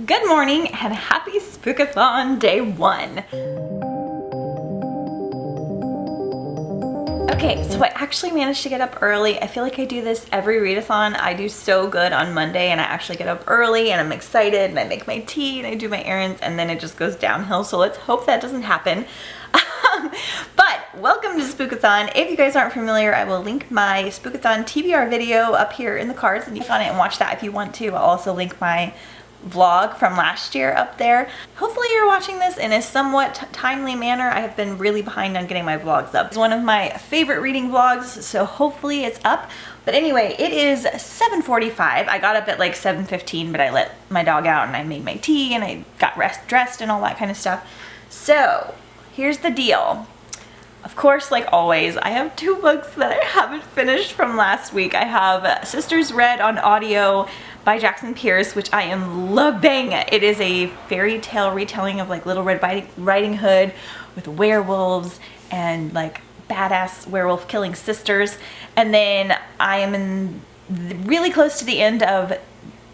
Good morning and happy Spookathon day 1. Okay, so I actually managed to get up early. I feel like I do this every readathon. I do so good on Monday and I actually get up early and I'm excited and I make my tea and I do my errands and then it just goes downhill. So let's hope that doesn't happen. But welcome to Spookathon. If you guys aren't familiar, I will link my Spookathon TBR video up here in the cards and you can on it and watch that if you want to. I'll also link my vlog from last year up there. Hopefully you're watching this in a somewhat timely manner. I have been really behind on getting my vlogs up. It's one of my favorite reading vlogs, so hopefully it's up. But anyway, it is 7:45. I got up at like 7:15, but I let my dog out and I made my tea and I got dressed and all that kind of stuff. So here's the deal. Of course, like always, I have 2 books that I haven't finished from last week. I have Sisters Read on audio by Jackson Pierce, which I am loving. It is a fairy tale retelling of like Little Red Riding Hood with werewolves and like badass werewolf killing sisters. And then I am really close to the end of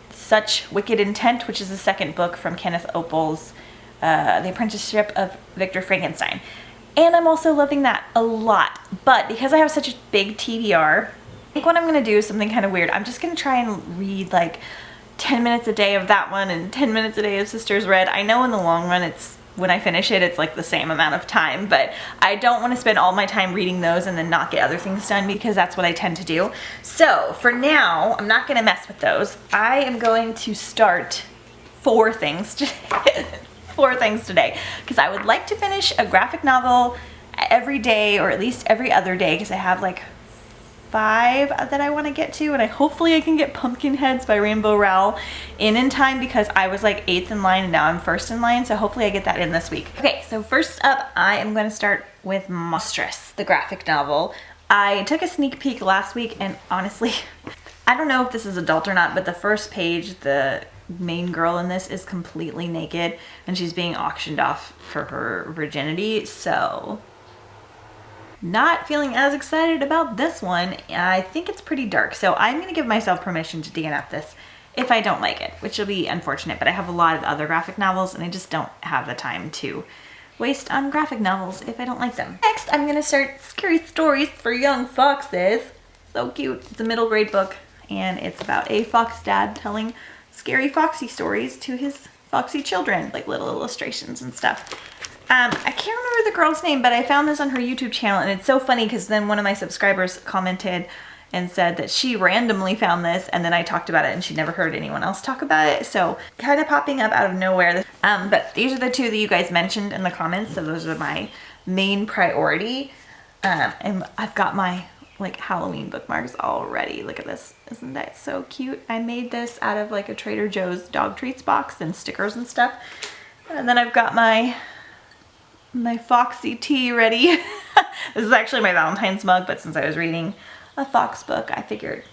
Such Wicked Intent, which is the second book from Kenneth Opal's The Apprenticeship of Victor Frankenstein. And I'm also loving that a lot. But because I have such a big TBR, I think what I'm gonna do is something kind of weird. I'm just gonna try and read like 10 minutes a day of that one and 10 minutes a day of Sisters Read. I know in the long run when I finish it, it's like the same amount of time, but I don't want to spend all my time reading those and then not get other things done because that's what I tend to do. So for now, I'm not gonna mess with those. I am going to start 4 things today. 4 things today because I would like to finish a graphic novel every day or at least every other day because I have like 5 that I want to get to, and hopefully I can get Pumpkinheads by Rainbow Rowell in time because I was like 8th in line and now I'm 1st in line, so hopefully I get that in this week. Okay, so first up I am going to start with Monstrous, the graphic novel. I took a sneak peek last week and honestly I don't know if this is adult or not, but the first page, the main girl in this is completely naked and she's being auctioned off for her virginity, so not feeling as excited about this one. I think it's pretty dark, so I'm gonna give myself permission to DNF this if I don't like it, which will be unfortunate, but I have a lot of other graphic novels and I just don't have the time to waste on graphic novels if I don't like them. Next, I'm gonna start Scary Stories for Young Foxes. So cute. It's a middle grade book and it's about a fox dad telling scary foxy stories to his foxy children, like little illustrations and stuff. I can't remember the girl's name, but I found this on her YouTube channel and it's so funny because then one of my subscribers commented and said that she randomly found this and then I talked about it and she never heard anyone else talk about it, so kind of popping up out of nowhere. But these are the 2 that you guys mentioned in the comments, so those are my main priority. And I've got my like Halloween bookmarks already. Look at this. Isn't that so cute? I made this out of like a Trader Joe's dog treats box and stickers and stuff. And then I've got my Foxy tea ready. This is actually my Valentine's mug, but since I was reading a Fox book, I figured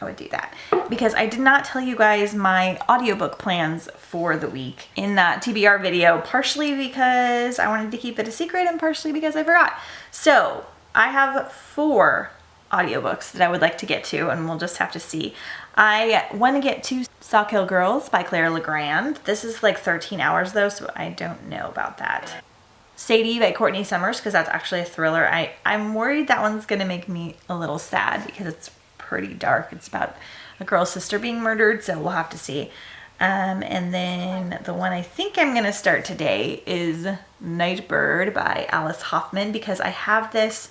I would do that. Because I did not tell you guys my audiobook plans for the week in that TBR video, partially because I wanted to keep it a secret and partially because I forgot. So I have 4 audiobooks that I would like to get to and we'll just have to see. I want to get to Sawkill Girls by Claire Legrand. This is like 13 hours though, so I don't know about that. Sadie by Courtney Summers, because that's actually a thriller. I'm worried that one's gonna make me a little sad because it's pretty dark. It's about a girl's sister being murdered, so we'll have to see. And then the one I think I'm gonna start today is Nightbird by Alice Hoffman because I have this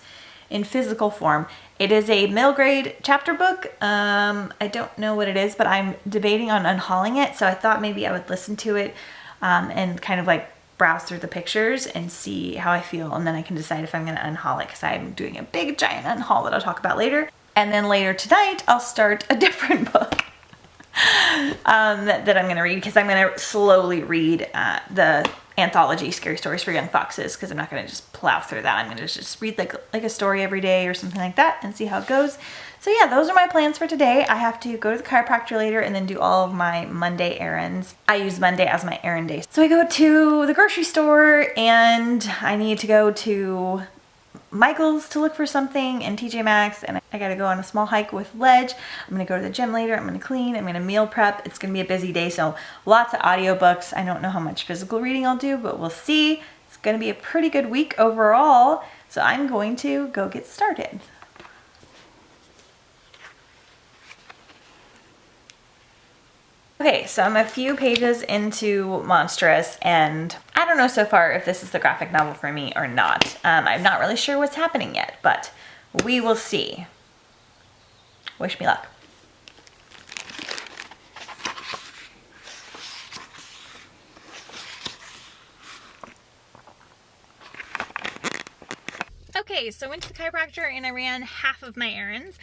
in physical form. It is a middle grade chapter book. I don't know what it is, but I'm debating on unhauling it, so I thought maybe I would listen to it and kind of like browse through the pictures and see how I feel, and then I can decide if I'm going to unhaul it because I'm doing a big giant unhaul that I'll talk about later. And then later tonight I'll start a different book that I'm going to read because I'm going to slowly read the anthology Scary Stories for Young Foxes because I'm not going to just plow through that. I'm going to just read like a story every day or something like that and see how it goes. So yeah, those are my plans for today. I have to go to the chiropractor later and then do all of my Monday errands. I use Monday as my errand day. So I go to the grocery store and I need to go to Michael's to look for something and TJ Maxx, and I gotta go on a small hike with Ledge. I'm gonna go to the gym later, I'm gonna clean, I'm gonna meal prep. It's gonna be a busy day, so lots of audiobooks. I don't know how much physical reading I'll do, but we'll see. It's gonna be a pretty good week overall, so I'm going to go get started. Okay, so I'm a few pages into Monstrous, and I don't know so far if this is the graphic novel for me or not. I'm not really sure what's happening yet, but we will see. Wish me luck. Okay, so I went to the chiropractor and I ran half of my errands.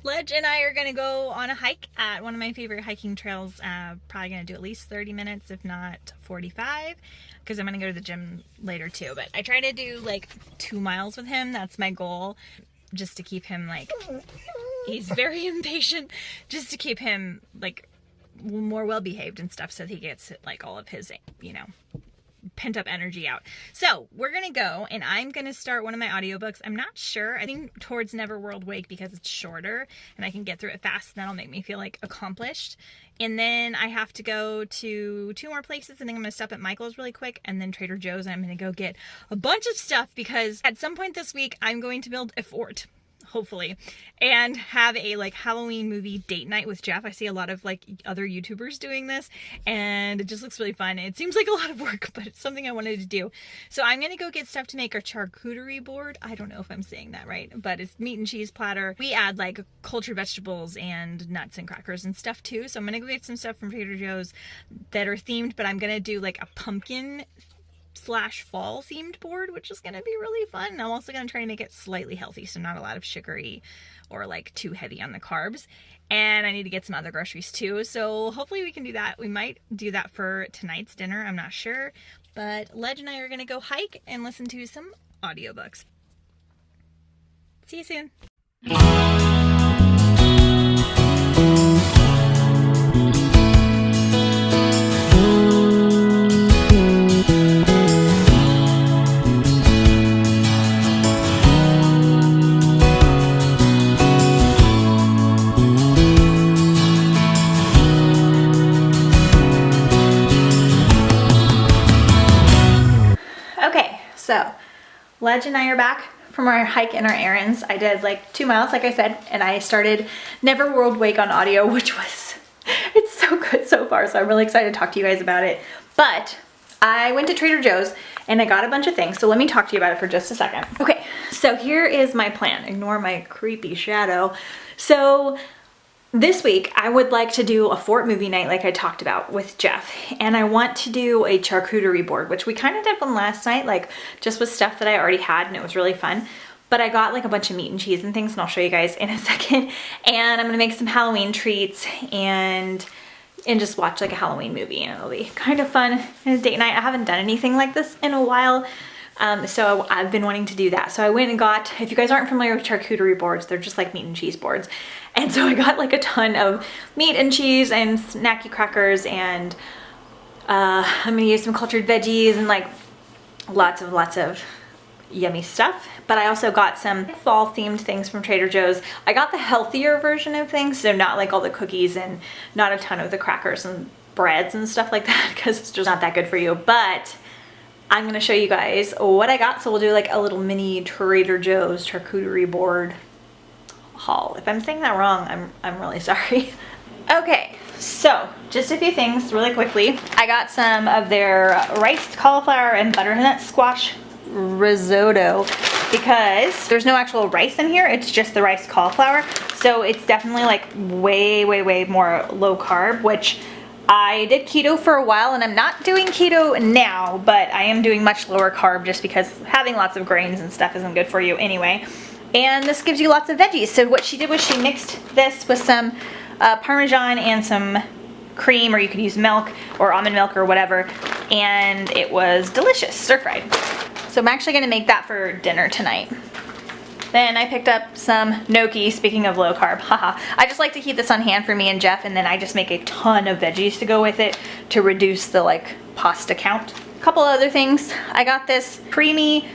Ledge and I are gonna go on a hike at one of my favorite hiking trails. Probably gonna do at least 30 minutes, if not 45, because I'm gonna go to the gym later too. But I try to do like 2 miles with him. That's my goal, just to keep him like, he's very impatient, just to keep him like more well-behaved and stuff, so that he gets like all of his, you know, pent up energy out. So we're gonna go, and I'm gonna start one of my audiobooks. I'm not sure, I think towards Neverworld Wake, because it's shorter and I can get through it fast, and that'll make me feel like accomplished. And then I have to go to 2 more places. I think I'm gonna stop at Michael's really quick, and then Trader Joe's, and I'm gonna go get a bunch of stuff, because at some point this week I'm going to build a fort, hopefully, and have a like Halloween movie date night with Jeff. I see a lot of like other YouTubers doing this, and it just looks really fun. It seems like a lot of work, but it's something I wanted to do. So I'm gonna go get stuff to make our charcuterie board. I don't know if I'm saying that right, but it's meat and cheese platter. We add like cultured vegetables and nuts and crackers and stuff too. So I'm gonna go get some stuff from Trader Joe's that are themed, but I'm gonna do like a pumpkin / fall themed board, which is going to be really fun. I'm also going to try to make it slightly healthy, so not a lot of sugary or like too heavy on the carbs. And I need to get some other groceries too, so hopefully we can do that. We might do that for tonight's dinner, I'm not sure, but Ledge and I are going to go hike and listen to some audiobooks. See you soon. So, Ledge and I are back from our hike and our errands. I did like 2 miles, like I said, and I started Neverworld Wake on audio, which was, it's so good so far, so I'm really excited to talk to you guys about it. But I went to Trader Joe's and I got a bunch of things, so let me talk to you about it for just a second. Okay, so here is my plan. Ignore my creepy shadow. So this week, I would like to do a fort movie night like I talked about with Jeff, and I want to do a charcuterie board, which we kind of did one last night, like just with stuff that I already had, and it was really fun. But I got like a bunch of meat and cheese and things, and I'll show you guys in a second. And I'm gonna make some Halloween treats and just watch like a Halloween movie, and it'll be kind of fun and a date night. I haven't done anything like this in a while. So I've been wanting to do that. So I went and got, if you guys aren't familiar with charcuterie boards, they're just like meat and cheese boards. And so I got like a ton of meat and cheese and snacky crackers, and I'm gonna use some cultured veggies and like lots of yummy stuff. But I also got some fall themed things from Trader Joe's. I got the healthier version of things, so not like all the cookies and not a ton of the crackers and breads and stuff like that, because it's just not that good for you. But I'm gonna show you guys what I got, so we'll do like a little mini Trader Joe's charcuterie board haul. If I'm saying that wrong, I'm really sorry. Okay, so just a few things really quickly. I got some of their riced cauliflower and butternut squash risotto, because there's no actual rice in here, it's just the riced cauliflower. So it's definitely like way more low carb, which I did keto for a while, and I'm not doing keto now, but I am doing much lower carb just because having lots of grains and stuff isn't good for you anyway. And this gives you lots of veggies. So what she did was she mixed this with some Parmesan and some cream, or you could use milk or almond milk or whatever, and it was delicious, stir-fried. So I'm actually gonna make that for dinner tonight. Then I picked up some gnocchi, speaking of low carb, haha. I just like to keep this on hand for me and Jeff, and then I just make a ton of veggies to go with it to reduce the like pasta count. A couple other things. I got this creamy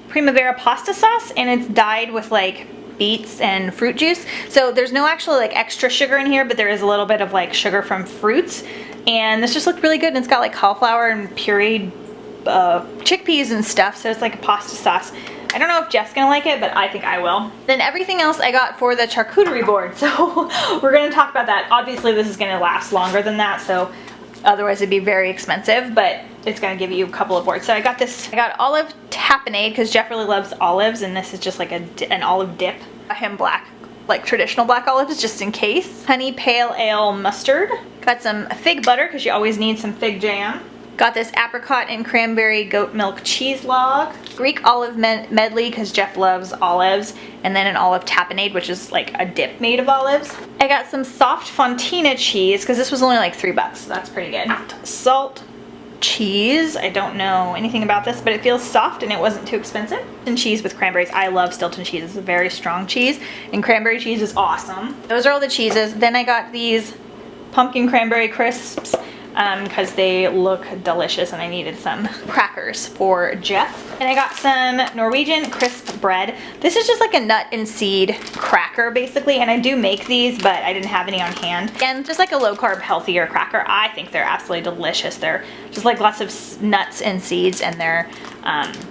Primavera pasta sauce, and it's dyed with like beets and fruit juice. So there's no actual like extra sugar in here, but there is a little bit of like sugar from fruits. And this just looked really good, and it's got like cauliflower and pureed chickpeas and stuff, so it's like a pasta sauce. I don't know if Jeff's gonna like it, but I think I will. Then everything else I got for the charcuterie board, so we're gonna talk about that. Obviously this is gonna last longer than that, so otherwise it'd be very expensive, but it's gonna give you a couple of boards. So I got this, I got olive tapenade because Jeff really loves olives, and this is just like an olive dip. I got him black, like traditional black olives just in case. Honey pale ale mustard. Got some fig butter because you always need some fig jam. Got this apricot and cranberry goat milk cheese log. Greek olive medley because Jeff loves olives. And then an olive tapenade, which is like a dip made of olives. I got some soft fontina cheese because this was only like $3, so that's pretty good. Salt cheese. I don't know anything about this, but it feels soft and it wasn't too expensive. And cheese with cranberries. I love Stilton cheese. It's a very strong cheese, and cranberry cheese is awesome. Those are all the cheeses. Then I got these pumpkin cranberry crisps because they look delicious, and I needed some crackers for Jeff. And I got some Norwegian crisp bread. This is just like a nut and seed cracker basically, and I do make these, but I didn't have any on hand. And just like a low carb, healthier cracker. I think they're absolutely delicious. They're just like lots of nuts and seeds, and they're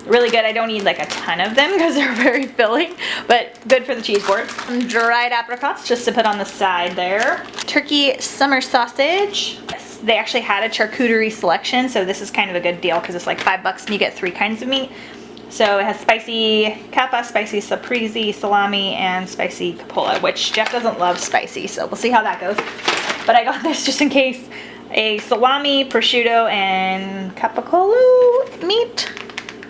really good. I don't need like a ton of them because they're very filling, but good for the cheese board. Some dried apricots just to put on the side there. Turkey summer sausage. They actually had a charcuterie selection, so this is kind of a good deal because it's like $5 and you get 3 kinds of meat. So it has spicy capa, spicy caprese, salami, and spicy capola, which Jeff doesn't love spicy, so we'll see how that goes. But I got this just in case. A salami, prosciutto, and capicola meat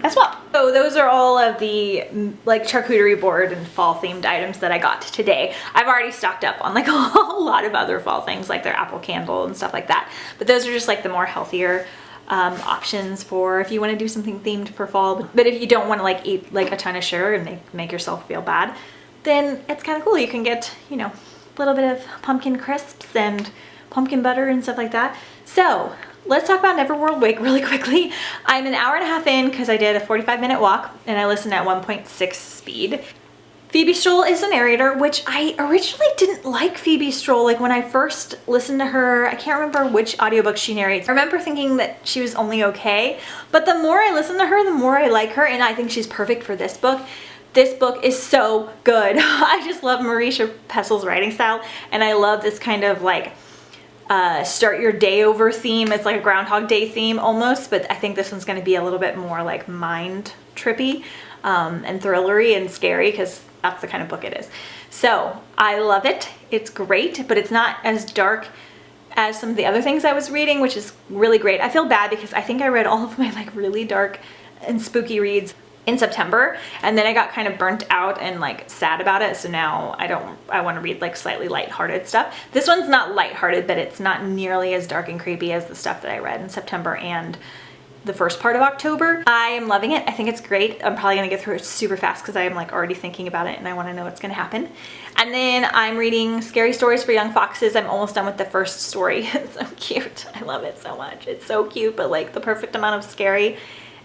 as well. So those are all of the like charcuterie board and fall themed items that I got today. I've already stocked up on like a lot of other fall things, like their apple candle and stuff like that. But those are just like the more healthier options for if you want to do something themed for fall. But if you don't want to like eat like a ton of sugar and make yourself feel bad, then it's kind of cool. You can get, you know, a little bit of pumpkin crisps and pumpkin butter and stuff like that. So let's talk about Neverworld Wake really quickly. I'm an hour and a half in because I did a 45-minute walk and I listened at 1.6 speed. Phoebe Stroll is the narrator, which I originally didn't like Phoebe Stroll. Like when I first listened to her, I can't remember which audiobook she narrates. I remember thinking that she was only okay, but the more I listen to her, the more I like her, and I think she's perfect for this book. This book is so good. I just love Marisha Pessel's writing style, and I love this kind of like start your day over theme. It's like a Groundhog Day theme almost, but I think this one's going to be a little bit more like mind trippy and thrillery and scary because that's the kind of book it is. So I love it. It's great, but it's not as dark as some of the other things I was reading, which is really great. I feel bad because I think I read all of my like really dark and spooky reads in September, and then I got kind of burnt out and like sad about it, so now I want to read like slightly lighthearted stuff. This one's not lighthearted, but it's not nearly as dark and creepy as the stuff that I read in September and the first part of October. I am loving it. I think it's great. I'm probably gonna get through it super fast because I am like already thinking about it and I want to know what's gonna happen. And then I'm reading Scary Stories for Young Foxes. I'm almost done with the first story. It's so cute. I love it so much. It's so cute, but like the perfect amount of scary.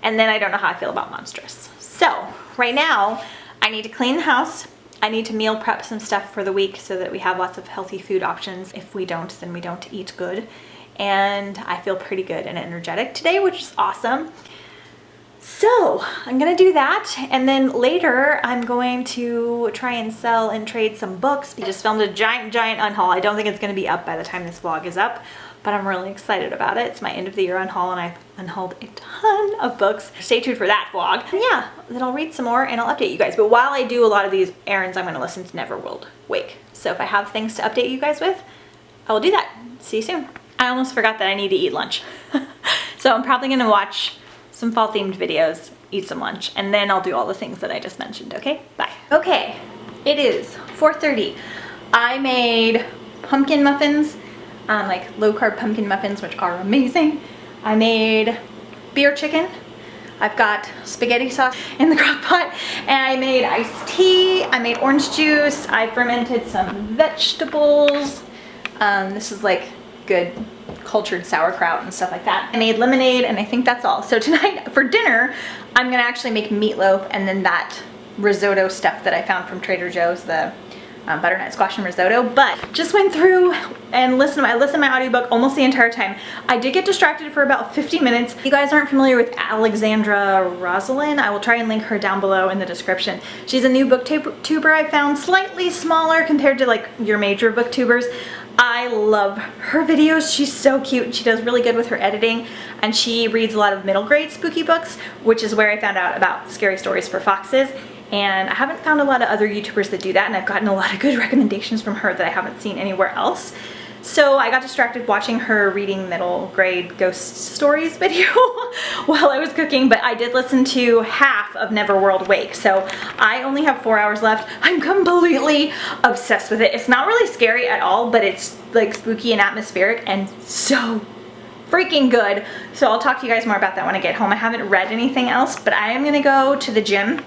And then I don't know how I feel about monstrous. So right now I need to clean the house. I need to meal prep some stuff for the week so that we have lots of healthy food options. If we don't, then we don't eat good. And I feel pretty good and energetic today, which is awesome. So I'm gonna do that, and then later I'm going to try and sell and trade some books. We just filmed a giant unhaul. I don't think it's gonna be up by the time this vlog is up, but I'm really excited about it. It's my end of the year unhaul, and I've unhauled a ton of books. Stay tuned for that vlog. And yeah, then I'll read some more and I'll update you guys. But while I do a lot of these errands, I'm gonna listen to Neverworld Wake. So if I have things to update you guys with, I will do that. See you soon. I almost forgot that I need to eat lunch. So I'm probably gonna watch some fall themed videos, eat some lunch, and then I'll do all the things that I just mentioned, okay? Bye. Okay, it is 4:30. I made pumpkin muffins, like low carb pumpkin muffins, which are amazing. I made beer chicken. I've got spaghetti sauce in the crock pot, and I made iced tea. I made orange juice. I fermented some vegetables. This is like good cultured sauerkraut and stuff like that. I made lemonade, and I think that's all. So tonight for dinner, I'm gonna actually make meatloaf and then that risotto stuff that I found from Trader Joe's, the butternut squash and risotto. But just went through and I listened to my audiobook almost the entire time. I did get distracted for about 50 minutes. If you guys aren't familiar with Alexandra Rosalind, I will try and link her down below in the description. She's a new booktuber I found, slightly smaller compared to like your major booktubers. I love her videos. She's so cute. She does really good with her editing, and she reads a lot of middle grade spooky books, which is where I found out about Scary Stories for Foxes. And I haven't found a lot of other YouTubers that do that, and I've gotten a lot of good recommendations from her that I haven't seen anywhere else. So I got distracted watching her reading middle grade ghost stories video while I was cooking, but I did listen to half of Neverworld Wake, so I only have 4 hours left. I'm completely obsessed with it. It's not really scary at all, but it's like spooky and atmospheric and so freaking good. So I'll talk to you guys more about that when I get home. I haven't read anything else, but I am gonna go to the gym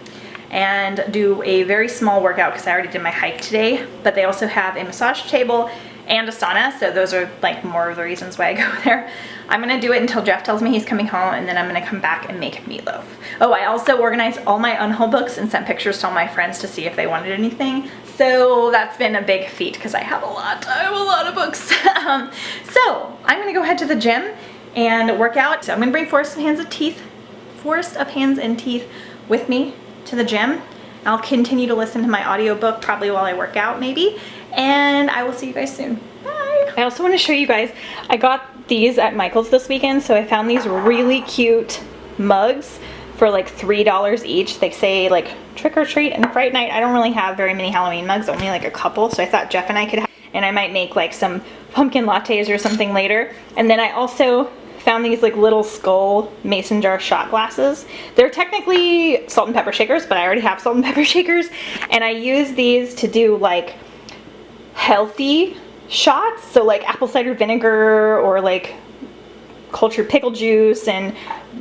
and do a very small workout because I already did my hike today, but they also have a massage table and a sauna, so those are like more of the reasons why I go there. I'm gonna do it until Jeff tells me he's coming home, and then I'm gonna come back and make meatloaf. Oh, I also organized all my Unhaul books and sent pictures to all my friends to see if they wanted anything. So that's been a big feat because I have a lot of books. So I'm gonna go head to the gym and work out. So I'm gonna bring Forest of Hands and Teeth with me to the gym. I'll continue to listen to my audiobook probably while I work out maybe, and I will see you guys soon. Bye! I also want to show you guys, I got these at Michael's this weekend, so I found these really cute mugs for like $3 each. They say like trick or treat and Fright Night. I don't really have very many Halloween mugs, only like a couple, so I thought Jeff and I could have, and I might make like some pumpkin lattes or something later. And then I also found these like little skull mason jar shot glasses. They're technically salt and pepper shakers, but I already have salt and pepper shakers, and I use these to do like healthy shots, so like apple cider vinegar or like cultured pickle juice and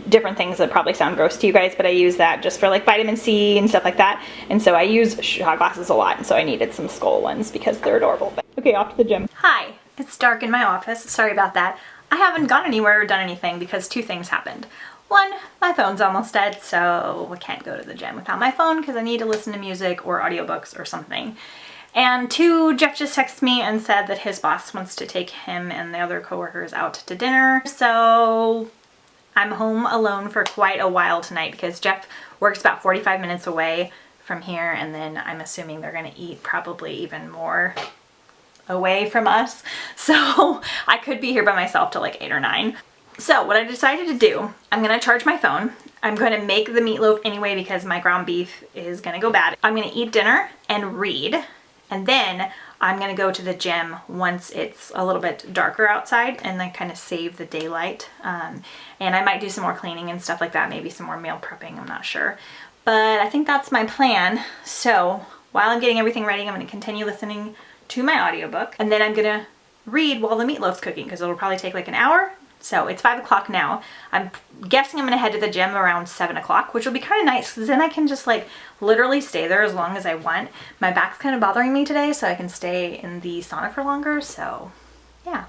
different things that probably sound gross to you guys, but I use that just for like vitamin C and stuff like that. And so I use shot glasses a lot, and so I needed some skull ones because they're adorable. Okay, off to the gym. Hi, it's dark in my office. Sorry about that. I haven't gone anywhere or done anything because two things happened. One, my phone's almost dead, so I can't go to the gym without my phone because I need to listen to music or audiobooks or something. And two, Jeff just texted me and said that his boss wants to take him and the other coworkers out to dinner. So I'm home alone for quite a while tonight because Jeff works about 45 minutes away from here, and then I'm assuming they're gonna eat probably even more away from us. So I could be here by myself till like 8 or 9. So what I decided to do, I'm gonna charge my phone. I'm gonna make the meatloaf anyway because my ground beef is gonna go bad. I'm gonna eat dinner and read, and then I'm gonna go to the gym once it's a little bit darker outside and then kind of save the daylight. And I might do some more cleaning and stuff like that, maybe some more meal prepping, I'm not sure. But I think that's my plan. So while I'm getting everything ready, I'm gonna continue listening to my audiobook, and then I'm gonna read while the meatloaf's cooking because it'll probably take like an hour. So it's 5 o'clock now. I'm guessing I'm gonna head to the gym around 7 o'clock, which will be kind of nice because then I can just like literally stay there as long as I want. My back's kind of bothering me today, so I can stay in the sauna for longer. So yeah,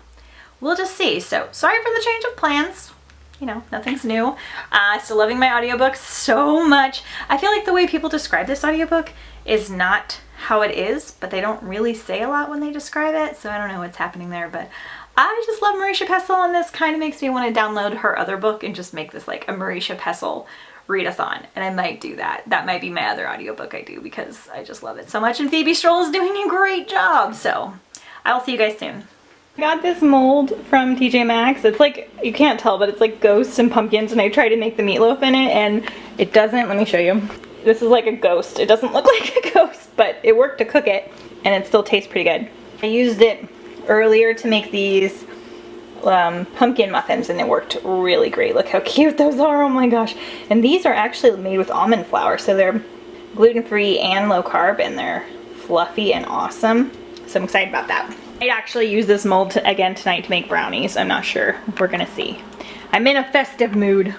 we'll just see. So sorry for the change of plans. You know, nothing's new. Still loving my audiobook so much. I feel like the way people describe this audiobook is not how it is, but they don't really say a lot when they describe it, so I don't know what's happening there. But I just love Marisha Pessl, and this kind of makes me want to download her other book and just make this like a Marisha Pessl readathon, and I might do that. That might be my other audiobook I do because I just love it so much, and Phoebe Stroll is doing a great job. So I will see you guys soon. I got this mold from TJ Maxx. It's like, you can't tell, but it's like ghosts and pumpkins, and I tried to make the meatloaf in it and it doesn't. Let me show you. This is like a ghost. It doesn't look like a ghost, but it worked to cook it and it still tastes pretty good. I used it earlier to make these pumpkin muffins, and it worked really great. Look how cute those are, oh my gosh. And these are actually made with almond flour, so they're gluten-free and low carb, and they're fluffy and awesome. So I'm excited about that. I actually use this mold again tonight to make brownies. I'm not sure. We're gonna see. I'm in a festive mood.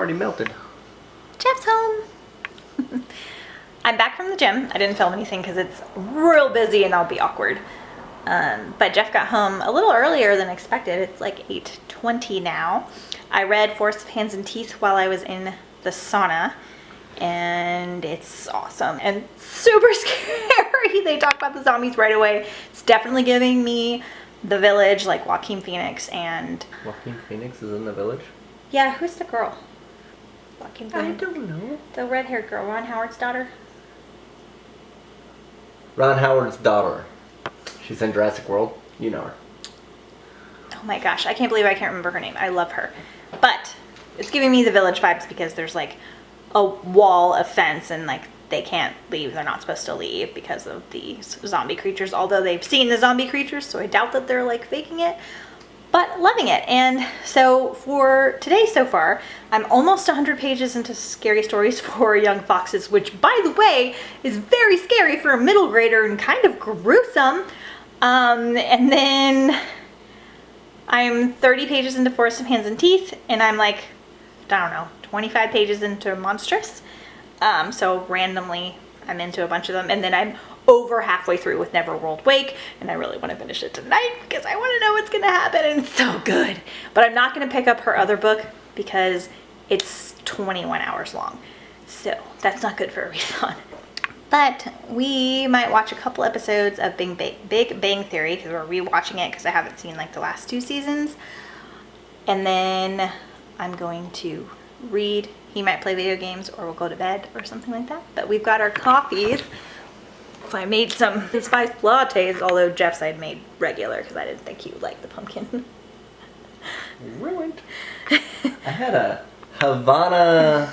already melted. Jeff's home. I'm back from the gym. I didn't film anything because it's real busy and that'll be awkward. But Jeff got home a little earlier than expected. It's like 8:20 now. I read Forest of Hands and Teeth while I was in the sauna, and it's awesome and super scary. They talk about the zombies right away. It's definitely giving me The Village, like Joaquin Phoenix and... Joaquin Phoenix is in The Village? Yeah, who's the girl? Joaquin Phoenix. I don't know. The red-haired girl, Ron Howard's daughter. Ron Howard's daughter. She's in Jurassic World. You know her. Oh my gosh, I can't believe I can't remember her name. I love her. But it's giving me The Village vibes because there's like a wall of fence and like they can't leave. They're not supposed to leave because of the zombie creatures, although they've seen the zombie creatures, so I doubt that they're like faking it. But loving it. And so for today so far, I'm almost 100 pages into Scary Stories for Young Foxes, which by the way is very scary for a middle grader and kind of gruesome. And then I'm 30 pages into Forest of Hands and Teeth, and I'm like, I don't know, 25 pages into Monstrous. So randomly I'm into a bunch of them, and then I'm over halfway through with Neverworld Wake, and I really want to finish it tonight because I want to know what's going to happen, and it's so good. But I'm not going to pick up her other book because it's 21 hours long, so that's not good for a readathon. But we might watch a couple episodes of Big Bang Theory because we're rewatching it because I haven't seen like the last 2 seasons. And then I'm going to read. He might play video games or we'll go to bed or something like that. But we've got our coffees. So I made some spiced lattes, although Jeff said I made regular because I didn't think he would like the pumpkin. Ruined. I had a Havana...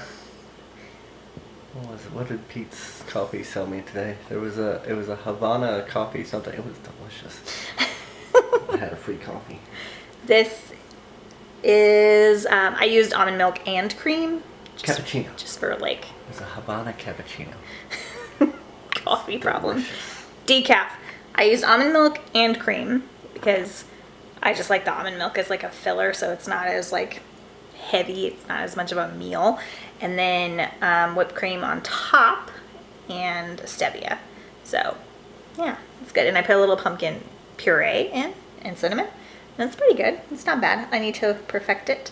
What was it? What did Pete's Coffee sell me today? It was a Havana coffee something. It was delicious. I had a free coffee. This is I used almond milk and cream. Cappuccino. Just for like... It was a Havana cappuccino. Coffee problems. Decaf. I used almond milk and cream because I just like the almond milk as like a filler, so it's not as like heavy. It's not as much of a meal. And then whipped cream on top and stevia. So yeah, it's good. And I put a little pumpkin puree in and cinnamon. And it's pretty good. It's not bad. I need to perfect it.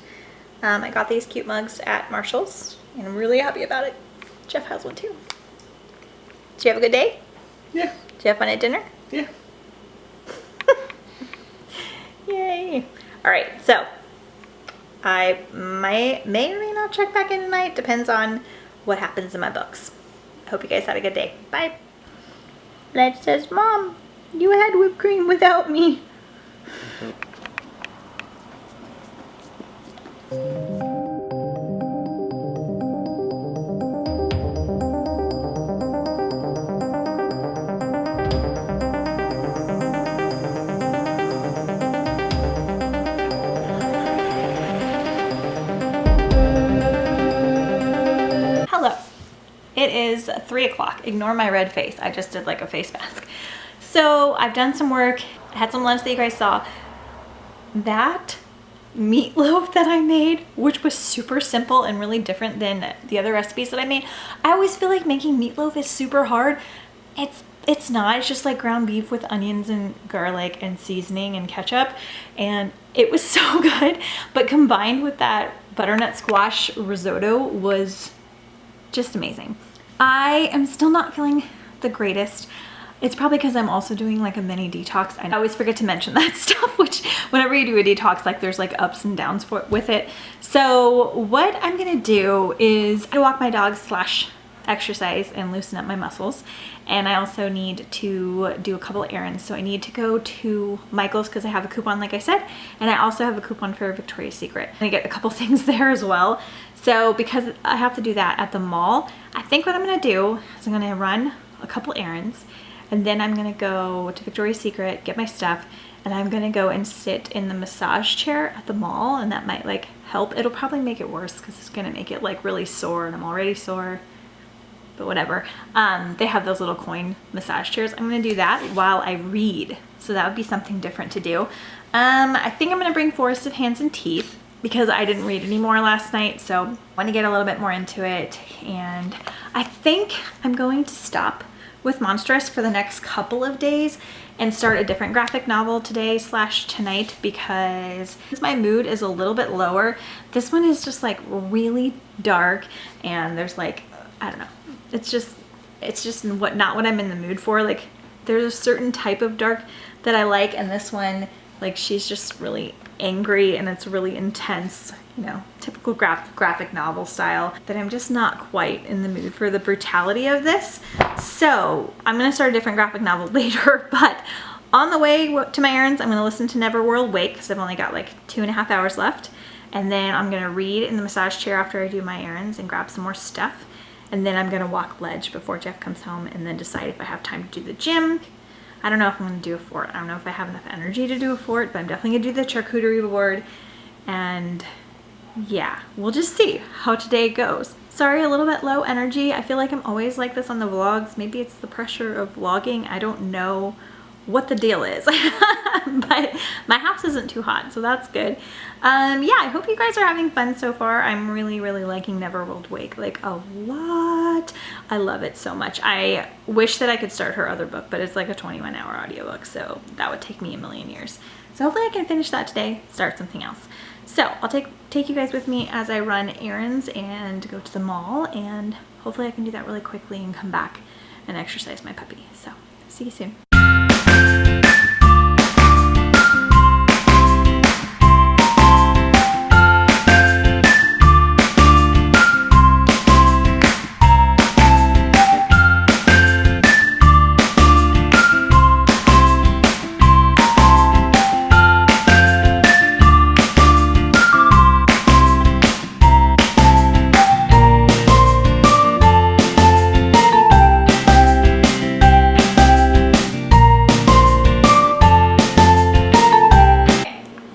I got these cute mugs at Marshall's and I'm really happy about it. Jeff has one too. Did you have a good day? Yeah. Did you have fun at dinner? Yeah. Yay. All right, so I may or may not check back in tonight. Depends on what happens in my books. I hope you guys had a good day. Bye. Ledge says, Mom, you had whipped cream without me. Hello. It is 3 o'clock. Ignore my red face. I just did like a face mask. So I've done some work. I had some lunch that you guys saw. That meatloaf that I made, which was super simple and really different than the other recipes that I made. I always feel like making meatloaf is super hard. It's not. It's just like ground beef with onions and garlic and seasoning and ketchup, and it was so good. But combined with that butternut squash risotto was just amazing. I am still not feeling the greatest. It's probably because I'm also doing like a mini detox. I always forget to mention that stuff, which whenever you do a detox, like there's like ups and downs with it. So what I'm gonna do is I walk my dog / exercise and loosen up my muscles. And I also need to do a couple errands. So I need to go to Michael's because I have a coupon, like I said, and I also have a coupon for Victoria's Secret. I'm gonna get a couple things there as well. So because I have to do that at the mall, I think what I'm gonna do is I'm gonna run a couple errands, and then I'm gonna go to Victoria's Secret, get my stuff, and I'm gonna go and sit in the massage chair at the mall, and that might like help. It'll probably make it worse because it's gonna make it like really sore, and I'm already sore, but whatever. They have those little coin massage chairs. I'm gonna do that while I read. So that would be something different to do. I think I'm gonna bring Forest of Hands and Teeth because I didn't read any more last night, so I want to get a little bit more into it. And I think I'm going to stop with Monstrous for the next couple of days and start a different graphic novel today / tonight, because my mood is a little bit lower. This one is just like really dark, and there's like, I don't know, it's just not what I'm in the mood for. Like, there's a certain type of dark that I like, and this one, like, she's just really angry and it's really intense, you know, typical graphic novel style, that I'm just not quite in the mood for the brutality of this. So I'm gonna start a different graphic novel later, but on the way to my errands, I'm gonna listen to Neverworld Wake, because I've only got like 2.5 hours left. And then I'm gonna read in the massage chair after I do my errands and grab some more stuff. And then I'm gonna walk Ledge before Jeff comes home, and then decide if I have time to do the gym. I don't know if I'm gonna do a fort. I don't know if I have enough energy to do a fort, but I'm definitely gonna do the charcuterie board. And yeah, we'll just see how today goes. Sorry, a little bit low energy. I feel like I'm always like this on the vlogs. Maybe it's the pressure of vlogging. I don't know what the deal is. But my house isn't too hot, so that's good. Yeah, I hope you guys are having fun so far. I'm really liking Neverworld Wake, like, a lot. I love it so much. I wish that I could start her other book, but it's like a 21-hour audiobook, so that would take me a million years. So hopefully I can finish that today, start something else. So I'll take you guys with me as I run errands and go to the mall, and hopefully I can do that really quickly and come back and exercise my puppy. So see you soon.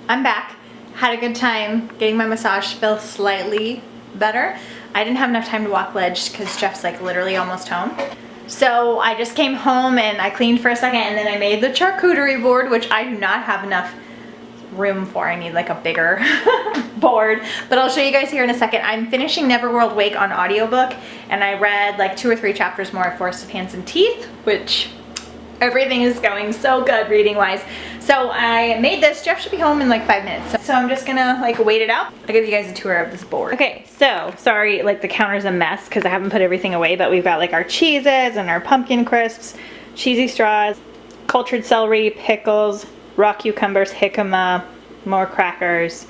I'm back. Had a good time getting my massage, feel slightly better. I didn't have enough time to walk Ledge because Jeff's like literally almost home. So I just came home and I cleaned for a second, and then I made the charcuterie board, which I do not have enough room for. I need like a bigger board, but I'll show you guys here in a second. I'm finishing Neverworld Wake on audiobook, and I read like 2 or 3 chapters more of Forest of Hands and Teeth, which everything is going so good reading wise. So I made this. Jeff should be home in like 5 minutes. So I'm just gonna like wait it out. I'll give you guys a tour of this board. Okay, so sorry, like the counter's a mess because I haven't put everything away, but we've got like our cheeses and our pumpkin crisps, cheesy straws, cultured celery, pickles, raw cucumbers, jicama, more crackers,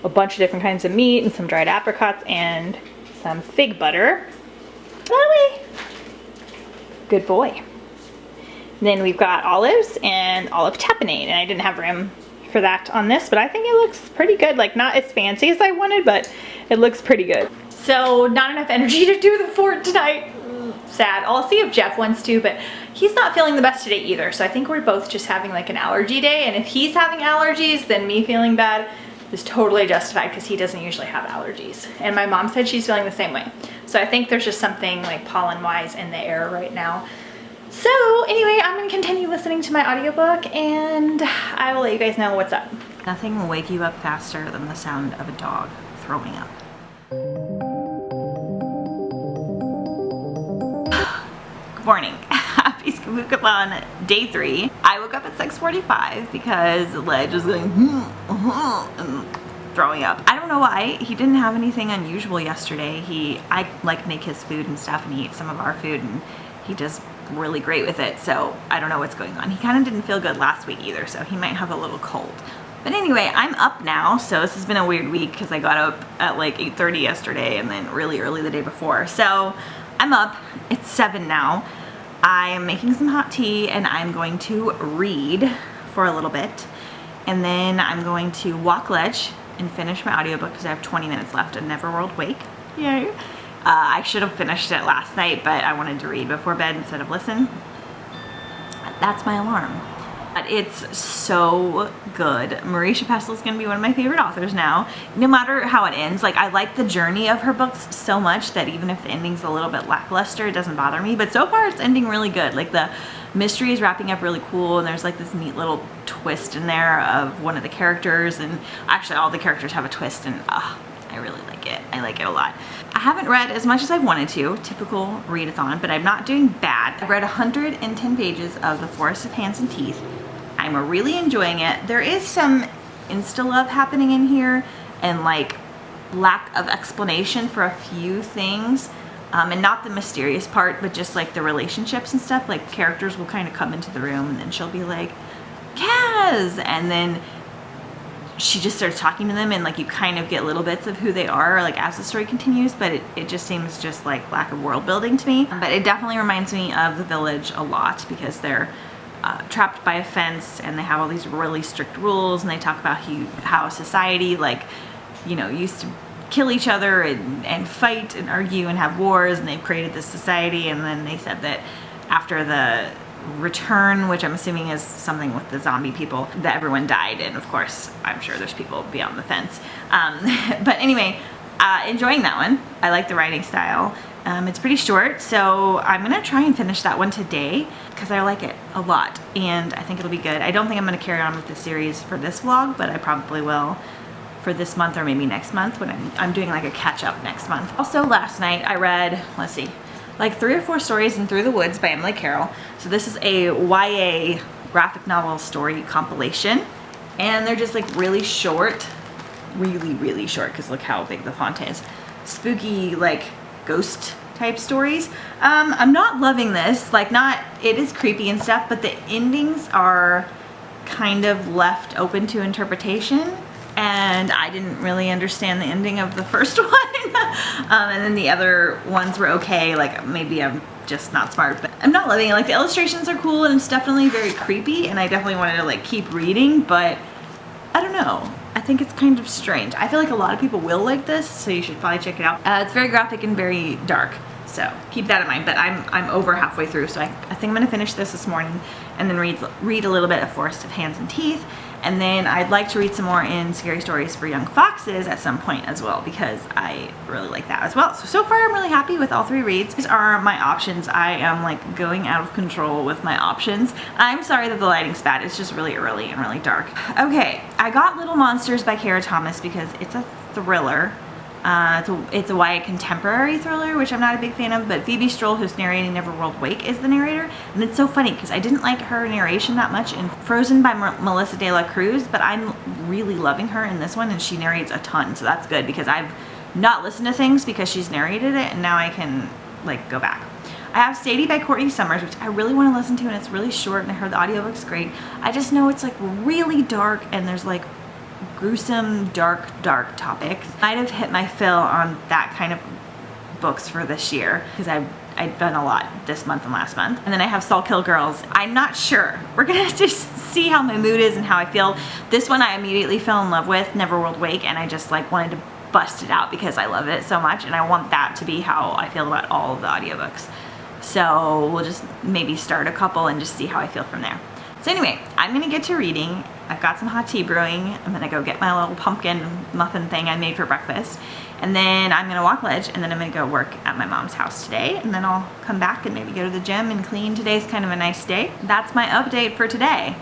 a bunch of different kinds of meat, and some dried apricots, and some fig butter. Chloe! Good boy. Then we've got olives and olive tapenade, and I didn't have room for that on this, but I think it looks pretty good. Like, not as fancy as I wanted, but it looks pretty good. So not enough energy to do the fort tonight. Sad. I'll see if Jeff wants to, but he's not feeling the best today either. So I think we're both just having like an allergy day, and if he's having allergies, then me feeling bad is totally justified because he doesn't usually have allergies. And my mom said she's feeling the same way. So I think there's just something like pollen-wise in the air right now. So anyway, I'm gonna continue listening to my audiobook, and I will let you guys know what's up. Nothing will wake you up faster than the sound of a dog throwing up. Good morning. Happy Spookathon day 3. I woke up at 6:45 because Ledge was going and throwing up. I don't know why. He didn't have anything unusual yesterday. I like make his food and stuff, and he eats some of our food, and he does really great with it, so I don't know what's going on. He kind of didn't feel good last week either, so he might have a little cold. But anyway, I'm up now, so this has been a weird week because I got up at like 8:30 yesterday and then really early the day before. So I'm up. It's 7 now. I'm making some hot tea, and I'm going to read for a little bit, and then I'm going to walk Ledge and finish my audiobook because I have 20 minutes left of Neverworld Wake. Yay! I should have finished it last night, but I wanted to read before bed instead of listen. That's my alarm. But it's so good. Marisha Pestle is going to be one of my favorite authors now. No matter how it ends, like, I like the journey of her books so much that even if the ending's a little bit lackluster, it doesn't bother me. But so far it's ending really good. Like, the mystery is wrapping up really cool, and there's like this neat little twist in there of one of the characters, and actually all the characters have a twist, and I really like it. I like it a lot. I haven't read as much as I wanted to, typical readathon, but I'm not doing bad. I've read 110 pages of The Forest of Hands and Teeth. I'm really enjoying it. There is some insta-love happening in here, and like lack of explanation for a few things. And not the mysterious part, but just like the relationships and stuff. Like characters will kind of come into the room and then she'll be like, Kaz! And then she just starts talking to them, and like you kind of get little bits of who they are like as the story continues, but it just seems just like lack of world building to me. But it definitely reminds me of The Village a lot, because they're trapped by a fence and they have all these really strict rules, and they talk about how society, like, you know, used to kill each other and fight and argue and have wars, and they created this society. And then they said that after the return, which I'm assuming is something with the zombie people, that everyone died. And of course, I'm sure there's people beyond the fence. But anyway, enjoying that one. I like the writing style. It's pretty short, so I'm gonna try and finish that one today because I like it a lot and I think it'll be good. I don't think I'm gonna carry on with the series for this vlog, but I probably will for this month or maybe next month when I'm doing like a catch up next month. Also last night I read, let's see, like 3 or 4 stories in Through the Woods by Emily Carroll. So this is a YA graphic novel story compilation, and they're just like really short, really short, because look how big the font is. Spooky, like ghost type stories. I'm not loving this, like it is creepy and stuff, but the endings are kind of left open to interpretation. And I didn't really understand the ending of the first one. And then the other ones were okay, like maybe I'm just not smart, but I'm not loving it. Like the illustrations are cool and it's definitely very creepy, and I definitely wanted to like keep reading, but I don't know. I think it's kind of strange. I feel like a lot of people will like this, so you should probably check it out. It's very graphic and very dark, so keep that in mind. But I'm over halfway through, so I think I'm gonna finish this morning and then read a little bit of Forest of Hands and Teeth. And then I'd like to read some more in Scary Stories for Young Foxes at some point as well, because I really like that as well. So far I'm really happy with all 3 reads. These are my options. I am like going out of control with my options. I'm sorry that the lighting's bad. It's just really early and really dark. Okay, I got Little Monsters by Kara Thomas because it's a thriller. It's a YA contemporary thriller, which I'm not a big fan of, but Phoebe Stroll, who's narrating Neverworld Wake, is the narrator. And it's so funny because I didn't like her narration that much in Frozen by Melissa de la Cruz, but I'm really loving her in this one, and she narrates a ton, so that's good because I've not listened to things because she's narrated it, and now I can like go back. I have Sadie by Courtney Summers, which I really want to listen to, and it's really short, and I heard the audiobook's great. I just know it's like really dark, and there's like gruesome, dark topics. Might have hit my fill on that kind of books for this year because I've done a lot this month and last month. And then I have Salt Kill Girls. I'm not sure. We're gonna just see how my mood is and how I feel. This one I immediately fell in love with, Neverworld Wake, and I just like wanted to bust it out because I love it so much, and I want that to be how I feel about all of the audiobooks. So we'll just maybe start a couple and just see how I feel from there. So anyway, I'm gonna get to reading. I've got some hot tea brewing. I'm gonna go get my little pumpkin muffin thing I made for breakfast. And then I'm gonna walk Ledge, and then I'm gonna go work at my mom's house today. And then I'll come back and maybe go to the gym and clean. Today's kind of a nice day. That's my update for today.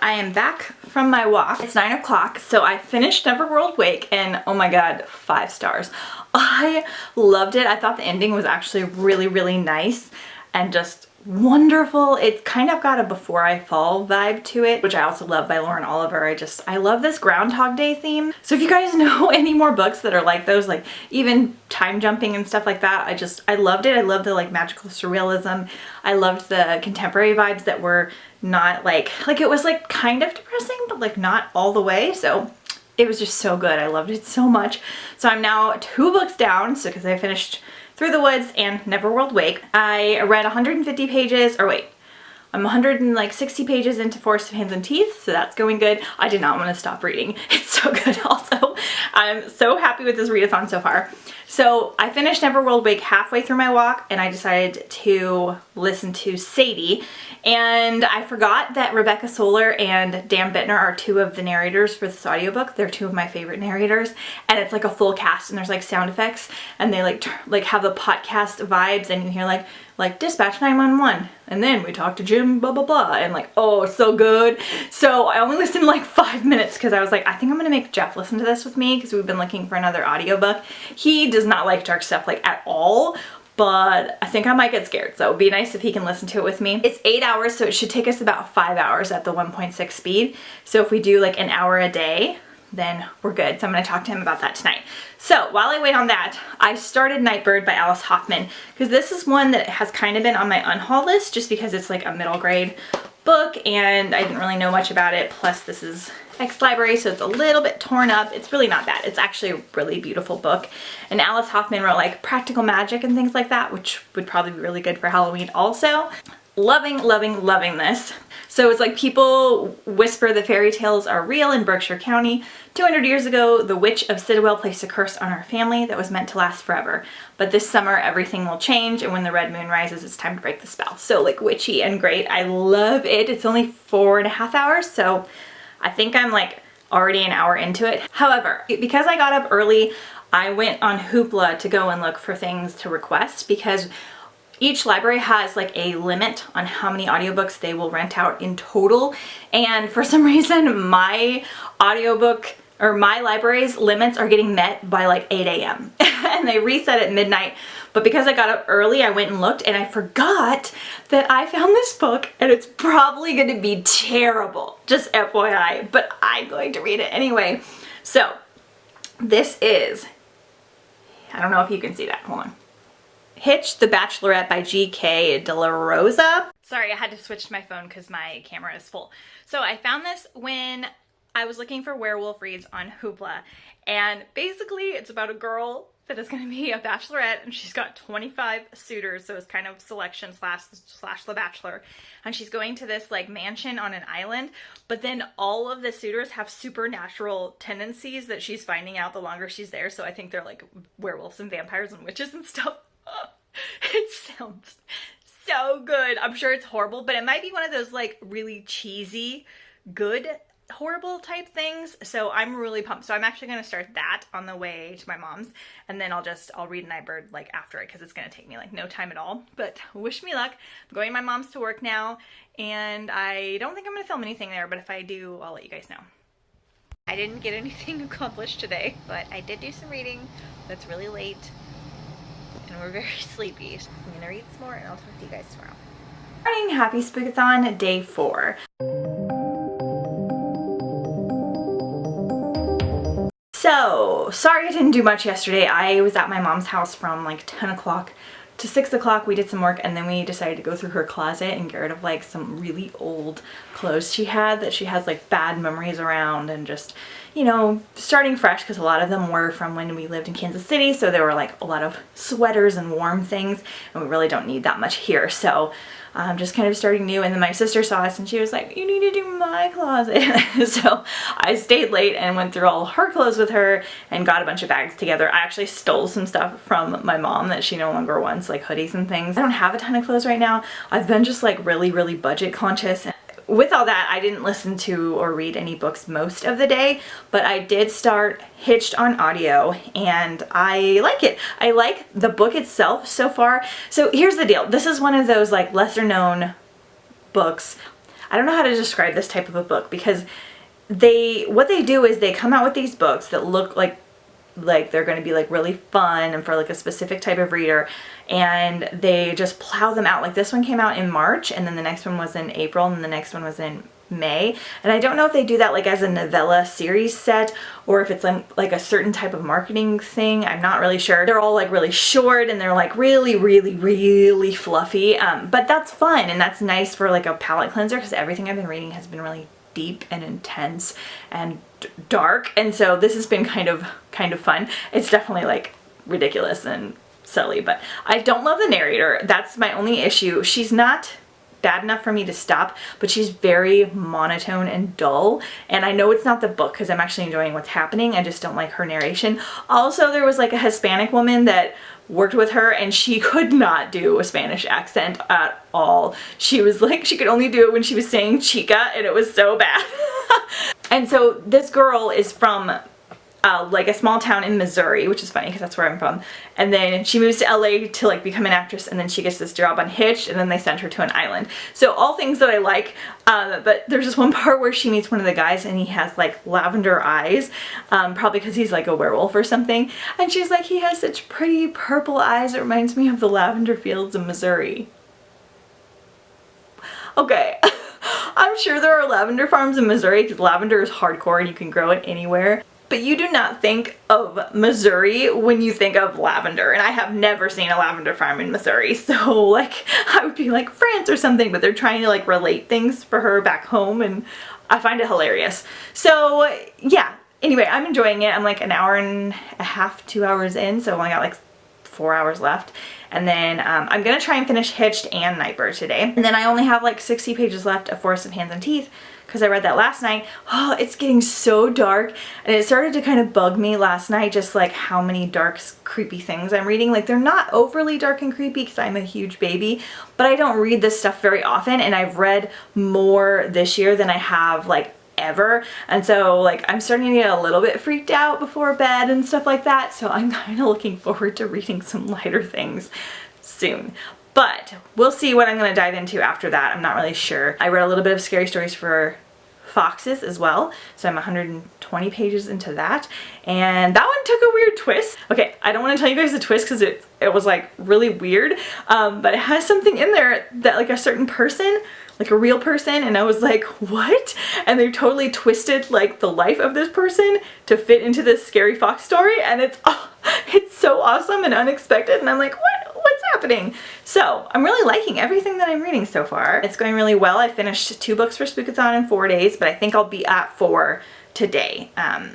I am back from my walk. It's 9 o'clock, so I finished Neverworld Wake, and oh my god, 5 stars. I loved it. I thought the ending was actually really nice and just wonderful. It kind of got a Before I Fall vibe to it, which I also love by Lauren Oliver. I love this Groundhog Day theme. So if you guys know any more books that are like those, like even time jumping and stuff like that, I loved it. I loved the like magical surrealism. I loved the contemporary vibes that were not like it was like kind of depressing, but like not all the way. So it was just so good. I loved it so much. So I'm now 2 books down, so because I finished Through the Woods and Neverworld Wake. I read 150 pages, or wait, I'm 160 pages into Forest of Hands and Teeth, so that's going good. I did not want to stop reading. It's so good also. I'm so happy with this readathon so far. So I finished Neverworld Wake halfway through my walk, and I decided to listen to Sadie. And I forgot that Rebecca Solar and Dan Bittner are two of the narrators for this audiobook. They're two of my favorite narrators, and it's like a full cast, and there's like sound effects, and they like have the podcast vibes, and you hear like dispatch 911, and then we talk to Jim, blah blah blah, and like, oh, it's so good. So I only listened like 5 minutes because I was like, I think I'm gonna make Jeff listen to this with me because we've been looking for another audiobook. He does not like dark stuff like at all, but I think I might get scared, so it'd be nice if he can listen to it with me. It's 8 hours, so it should take us about 5 hours at the 1.6 speed. So if we do like an hour a day, then we're good. So I'm gonna talk to him about that tonight. So while I wait on that, I started Nightbird by Alice Hoffman, because this is one that has kind of been on my unhaul list just because it's like a middle grade book and I didn't really know much about it. Plus this is ex-library, so it's a little bit torn up. It's really not bad. It's actually a really beautiful book. And Alice Hoffman wrote like practical magic and things like that, which would probably be really good for Halloween also. Loving, loving, loving this. So it's like people whisper the fairy tales are real in Berkshire County. 200 years ago, the witch of Sidwell placed a curse on our family that was meant to last forever. But this summer, everything will change, and when the red moon rises, it's time to break the spell. So like witchy and great. I love it. It's only 4.5 hours, so I think I'm like already an hour into it. However, because I got up early, I went on Hoopla to go and look for things to request, because each library has like a limit on how many audiobooks they will rent out in total. And for some reason, my audiobook or my library's limits are getting met by like 8 a.m. and they reset at midnight. But because I got up early, I went and looked and I forgot that I found this book and it's probably going to be terrible. Just FYI, but I'm going to read it anyway. So this is, I don't know if you can see that. Hold on. Hitch, The Bachelorette by G.K. De La Rosa. Sorry, I had to switch to my phone because my camera is full. So I found this when I was looking for werewolf reads on Hoopla. And basically it's about a girl that is going to be a bachelorette, and she's got 25 suitors, so it's kind of selection slash The Bachelor. And she's going to this like mansion on an island, but then all of the suitors have supernatural tendencies that she's finding out the longer she's there. So I think they're like werewolves and vampires and witches and stuff. It sounds so good. I'm sure it's horrible, but it might be one of those like really cheesy, good, horrible type things. So I'm really pumped. So I'm actually going to start that on the way to my mom's, and then I'll read Nightbird like after it, because it's going to take me like no time at all. But wish me luck. I'm going to my mom's to work now, and I don't think I'm going to film anything there, but if I do, I'll let you guys know. I didn't get anything accomplished today, but I did do some reading. It's really late and we're very sleepy. I'm gonna read some more and I'll talk to you guys tomorrow. Morning, happy Spookathon day 4. So, sorry I didn't do much yesterday. I was at my mom's house from like 10 o'clock to 6 o'clock. We did some work, and then we decided to go through her closet and get rid of like some really old clothes she had that she has like bad memories around, and just, you know, starting fresh, because a lot of them were from when we lived in Kansas City, so there were like a lot of sweaters and warm things, and we really don't need that much here. So I'm just kind of starting new. And then my sister saw us and she was like, you need to do my closet. So I stayed late and went through all her clothes with her and got a bunch of bags together. I actually stole some stuff from my mom that she no longer wants, like hoodies and things. I don't have a ton of clothes right now. I've been just like really, really budget conscious. With all that, I didn't listen to or read any books most of the day, but I did start Hitched on audio, and I like it. I like the book itself so far. So here's the deal. This is one of those like lesser known books. I don't know how to describe this type of a book, because what they do is they come out with these books that look like they're going to be like really fun and for like a specific type of reader, and they just plow them out. Like this one came out in March, and then the next one was in April, and the next one was in May. And I don't know if they do that like as a novella series set, or if it's like a certain type of marketing thing. I'm not really sure. They're all like really short, and they're like really, really, really fluffy, but that's fun, and that's nice for like a palate cleanser, because everything I've been reading has been really deep and intense and dark, and so this has been kind of fun. It's definitely like ridiculous and silly, but I don't love the narrator. That's my only issue. She's not bad enough for me to stop, but she's very monotone and dull, and I know it's not the book because I'm actually enjoying what's happening. I just don't like her narration. Also, there was like a Hispanic woman that worked with her and she could not do a Spanish accent at all. She was like, she could only do it when she was saying chica, and it was so bad. And so this girl is from like a small town in Missouri, which is funny because that's where I'm from. And then she moves to LA to like become an actress, and then she gets this job on Hitched, and then they send her to an island. So all things that I like, but there's this one part where she meets one of the guys and he has like lavender eyes, probably because he's like a werewolf or something. And she's like, he has such pretty purple eyes. It reminds me of the lavender fields in Missouri. Okay. I'm sure there are lavender farms in Missouri because lavender is hardcore and you can grow it anywhere. But you do not think of Missouri when you think of lavender, and I have never seen a lavender farm in Missouri, so like I would be like France or something, but they're trying to like relate things for her back home, and I find it hilarious. So yeah, anyway, I'm enjoying it. I'm like an hour and a half, 2 hours in, so I only got like 4 hours left. And then I'm gonna try and finish Hitched and Nightbird today. And then I only have like 60 pages left of Forest of Hands and Teeth, because I read that last night. Oh, it's getting so dark, and it started to kind of bug me last night, just like how many dark, creepy things I'm reading. Like, they're not overly dark and creepy because I'm a huge baby, but I don't read this stuff very often, and I've read more this year than I have like ever, and so like I'm starting to get a little bit freaked out before bed and stuff like that, so I'm kind of looking forward to reading some lighter things soon. But we'll see what I'm going to dive into after that. I'm not really sure. I read a little bit of Scary Stories for Foxes as well, so I'm 120 pages into that, and that one took a weird twist. Okay, I don't want to tell you guys the twist because it was like really weird, but it has something in there that like a certain person, like a real person, and I was like, what? And they totally twisted like the life of this person to fit into this scary fox story, and it's so awesome and unexpected, and I'm like, what's happening? So I'm really liking everything that I'm reading so far. It's going really well. I finished 2 books for Spookathon in 4 days, but I think I'll be at 4 today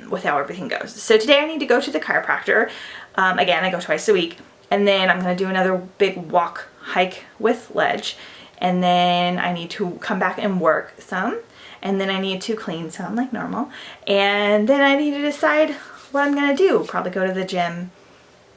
with how everything goes. So today I need to go to the chiropractor. Again, I go twice a week, and then I'm going to do another big walk hike with Ledge, and then I need to come back and work some, and then I need to clean some like normal, and then I need to decide what I'm going to do. Probably go to the gym,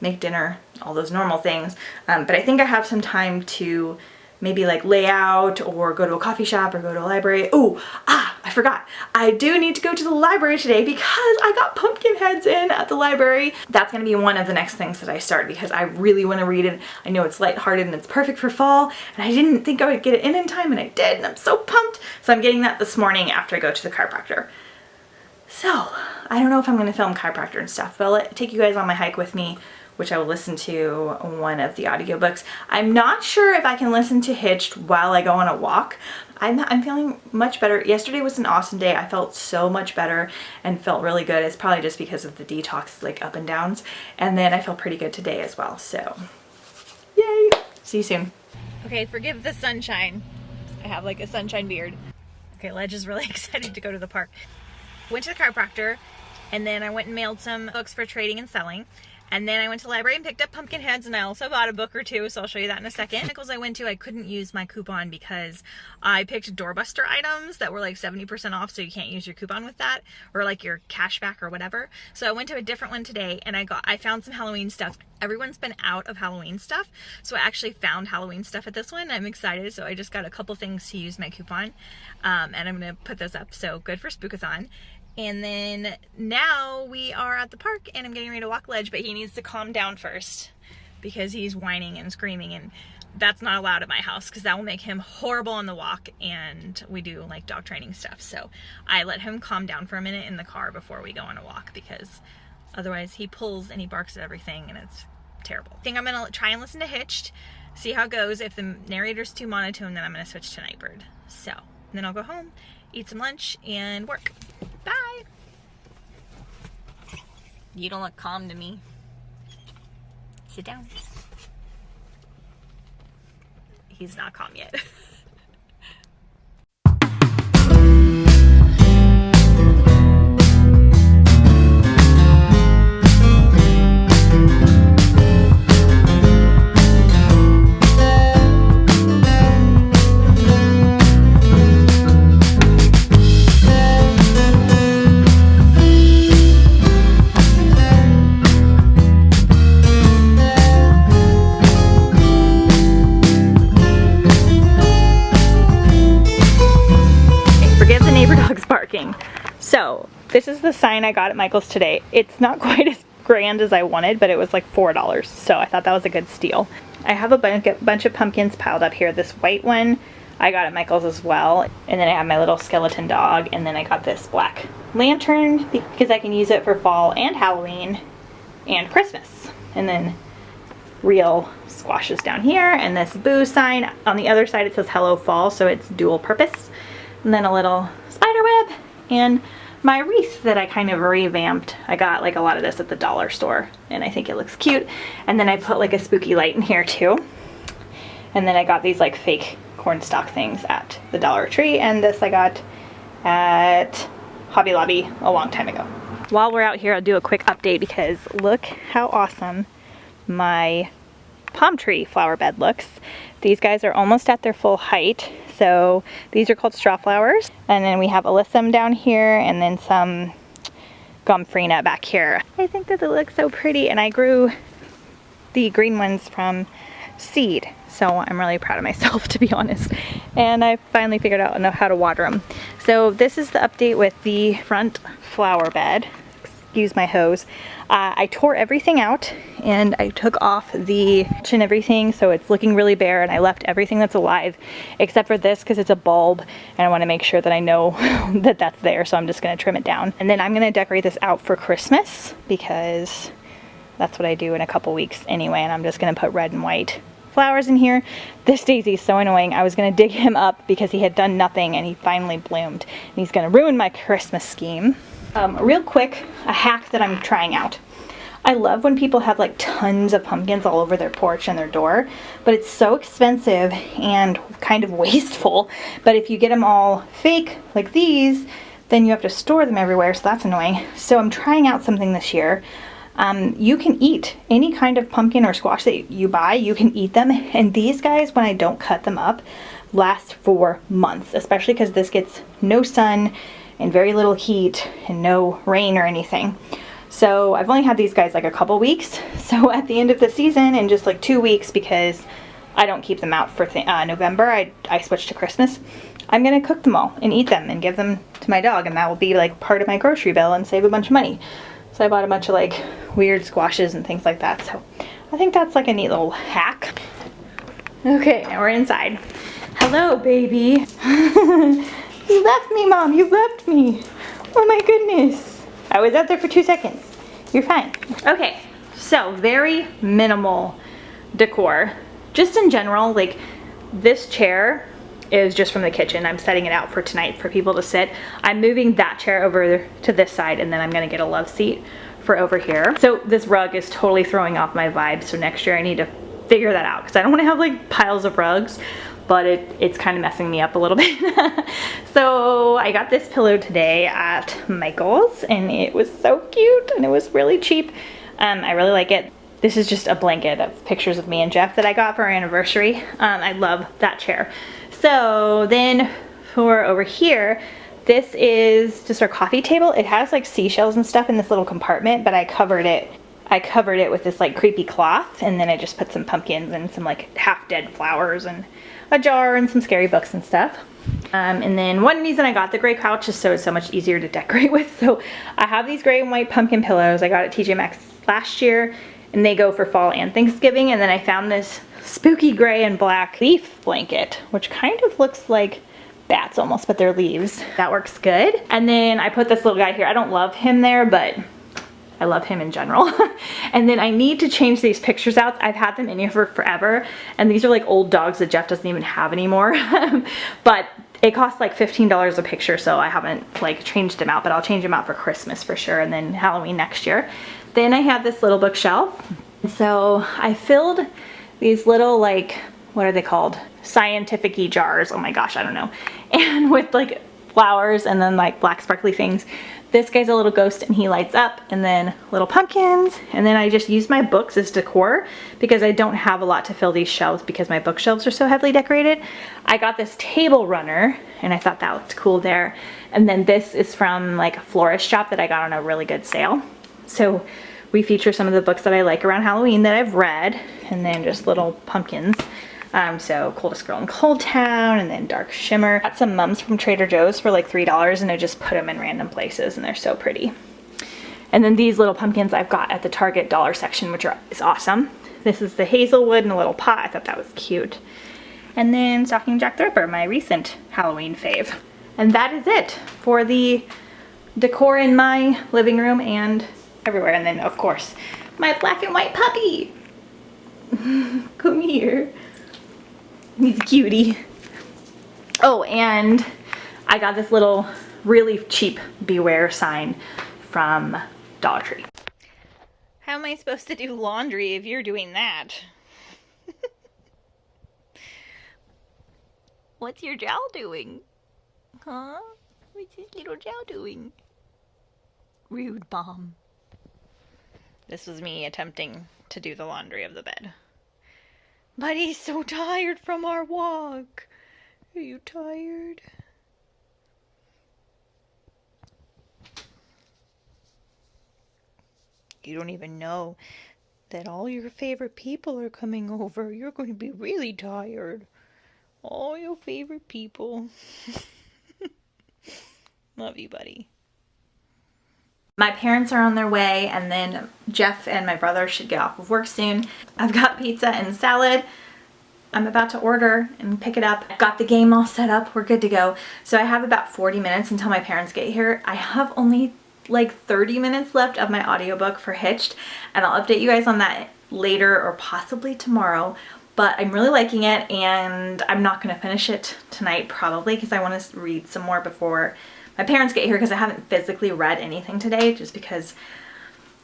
make dinner, all those normal things, but I think I have some time to maybe like lay out or go to a coffee shop or go to a library. Oh, I forgot. I do need to go to the library today because I got pumpkin heads in at the library. That's going to be one of the next things that I start because I really want to read it. I know it's lighthearted and it's perfect for fall, and I didn't think I would get it in time, and I did, and I'm so pumped. So I'm getting that this morning after I go to the chiropractor. So I don't know if I'm going to film chiropractor and stuff, but I'll take you guys on my hike with me, which I will listen to one of the audiobooks. I'm not sure if I can listen to Hitched while I go on a walk. I'm feeling much better. Yesterday was an awesome day. I felt so much better and felt really good. It's probably just because of the detox, like up and downs. And then I feel pretty good today as well. So, yay! See you soon. Okay, forgive the sunshine. I have like a sunshine beard. Okay, Ledge is really excited to go to the park. Went to the chiropractor, and then I went and mailed some books for trading and selling. And then I went to the library and picked up pumpkin heads, and I also bought a book or two, so I'll show you that in a second. Nichols I went to, I couldn't use my coupon because I picked doorbuster items that were like 70% off, so you can't use your coupon with that, or like your cashback or whatever. So I went to a different one today, and I found some Halloween stuff. Everyone's been out of Halloween stuff, so I actually found Halloween stuff at this one. I'm excited, so I just got a couple things to use my coupon, and I'm gonna put those up, so good for Spookathon. And then now we are at the park, and I'm getting ready to walk Ledge, but he needs to calm down first because he's whining and screaming, and that's not allowed at my house because that will make him horrible on the walk, and we do like dog training stuff. So I let him calm down for a minute in the car before we go on a walk because otherwise he pulls and he barks at everything, and it's terrible. I think I'm gonna try and listen to Hitched, see how it goes. If the narrator's too monotone, then I'm gonna switch to Nightbird. So then I'll go home, eat some lunch, and work. Bye. You don't look calm to me. Sit down. He's not calm yet. thing. So this is the sign I got at Michael's today. It's not quite as grand as I wanted, but it was like $4. So I thought that was a good steal. I have a bunch of pumpkins piled up here. This white one I got at Michael's as well. And then I have my little skeleton dog. And then I got this black lantern because I can use it for fall and Halloween and Christmas. And then real squashes down here, and this boo sign. On the other side it says hello fall, so it's dual purpose. And then a little spider web and my wreath that I kind of revamped. I got like a lot of this at the dollar store and I think it looks cute. And then I put like a spooky light in here too. And then I got these like fake cornstalk things at the Dollar Tree, and this I got at Hobby Lobby a long time ago. While we're out here, I'll do a quick update because look how awesome my palm tree flower bed looks. These guys are almost at their full height. So these are called straw flowers. And then we have alyssum down here and then some gomphrena back here. I think that they look so pretty, and I grew the green ones from seed. So I'm really proud of myself, to be honest. And I finally figured out how to water them. So this is the update with the front flower bed. Excuse my hose. I tore everything out and I took off the mulch and everything, so it's looking really bare, and I left everything that's alive except for this because it's a bulb and I want to make sure that I know that that's there, so I'm just going to trim it down. And then I'm going to decorate this out for Christmas because that's what I do in a couple weeks anyway, and I'm just going to put red and white flowers in here. This daisy is so annoying. I was going to dig him up because he had done nothing and he finally bloomed, and he's going to ruin my Christmas scheme. Real quick, a hack that I'm trying out. I love when people have like tons of pumpkins all over their porch and their door, but it's so expensive and kind of wasteful. But if you get them all fake like these, then you have to store them everywhere, so that's annoying. So I'm trying out something this year. You can eat any kind of pumpkin or squash that you buy, you can eat them. And these guys, when I don't cut them up, last for months, especially because this gets no sun and very little heat and no rain or anything. So I've only had these guys like a couple weeks. So at the end of the season, in just like 2 weeks, because I don't keep them out for November, I switched to Christmas, I'm gonna cook them all and eat them and give them to my dog, and that will be like part of my grocery bill and save a bunch of money. So I bought a bunch of like weird squashes and things like that. So I think that's like a neat little hack. Okay, now we're inside. Hello, baby. You left me, Mom. You left me. Oh my goodness. I was out there for 2 seconds. You're fine. Okay, so very minimal decor. Just in general, like this chair is just from the kitchen. I'm setting it out for tonight for people to sit. I'm moving that chair over to this side, and then I'm gonna get a love seat for over here. So this rug is totally throwing off my vibe. So next year I need to figure that out because I don't want to have like piles of rugs, but it's kind of messing me up a little bit. So I got this pillow today at Michael's, and it was so cute and it was really cheap. I really like it. This is just a blanket of pictures of me and Jeff that I got for our anniversary. I love that chair. So then for over here, this is just our coffee table. It has like seashells and stuff in this little compartment, but I covered it with this like creepy cloth, and then I just put some pumpkins and some like half dead flowers and a jar and some scary books and stuff. And then one reason I got the gray couch is so it's so much easier to decorate with. So I have these gray and white pumpkin pillows I got at TJ Maxx last year, and they go for fall and Thanksgiving. And then I found this spooky gray and black leaf blanket, which kind of looks like bats almost, but they're leaves. That works good. And then I put this little guy here. I don't love him there, but I love him in general. And then I need to change these pictures out. I've had them in here for forever, and these are like old dogs that Jeff doesn't even have anymore. But it costs like $15 a picture, so I haven't like changed them out, but I'll change them out for Christmas for sure, and then Halloween next year. Then I have this little bookshelf. So I filled these little like, what are they called? Scientific-y jars. Oh my gosh, I don't know. And with like flowers and then like black sparkly things. This guy's a little ghost and he lights up, and then little pumpkins. And then I just use my books as decor because I don't have a lot to fill these shelves because my bookshelves are so heavily decorated. I got this table runner and I thought that looked cool there. And then this is from like a florist shop that I got on a really good sale. So we feature some of the books that I like around Halloween that I've read, and then just little pumpkins. So Coldest Girl in Cold Town, and then Dark Shimmer. Got some mums from Trader Joe's for like $3, and I just put them in random places, and they're so pretty. And then these little pumpkins I've got at the Target dollar section, which is awesome. This is the hazelwood in a little pot. I thought that was cute. And then Stocking Jack the Ripper, my recent Halloween fave. And that is it for the decor in my living room and everywhere. And then, of course, my black and white puppy. Come here. He's a cutie. Oh, and I got this little really cheap Beware sign from Dollar Tree. How am I supposed to do laundry if you're doing that? What's your Jowl doing? Huh? What's his little Jowl doing? Rude bomb. This was me attempting to do the laundry of the bed. But he's so tired from our walk. Are you tired? You don't even know that all your favorite people are coming over. You're going to be really tired. All your favorite people. Love you, buddy. My parents are on their way, and then Jeff and my brother should get off of work soon. I've got pizza and salad. I'm about to order and pick it up. I've got the game all set up. We're good to go. So I have about 40 minutes until my parents get here. I have only like 30 minutes left of my audiobook for Hitched, and I'll update you guys on that later or possibly tomorrow. But I'm really liking it, and I'm not going to finish it tonight probably because I want to read some more before my parents get here, because I haven't physically read anything today just because,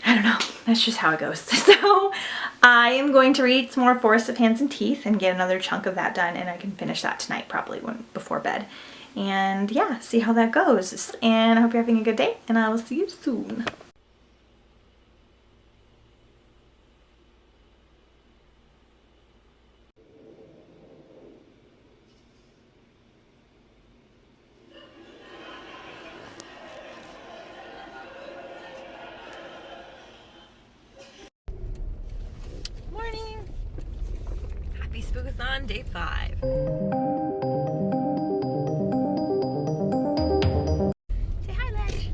I don't know, that's just how it goes. So I am going to read some more Forest of Hands and Teeth and get another chunk of that done, and I can finish that tonight probably before bed. And yeah, see how that goes. And I hope you're having a good day, and I will see you soon. Morning! Happy Spookathon Day 5. Say hi, Ledge.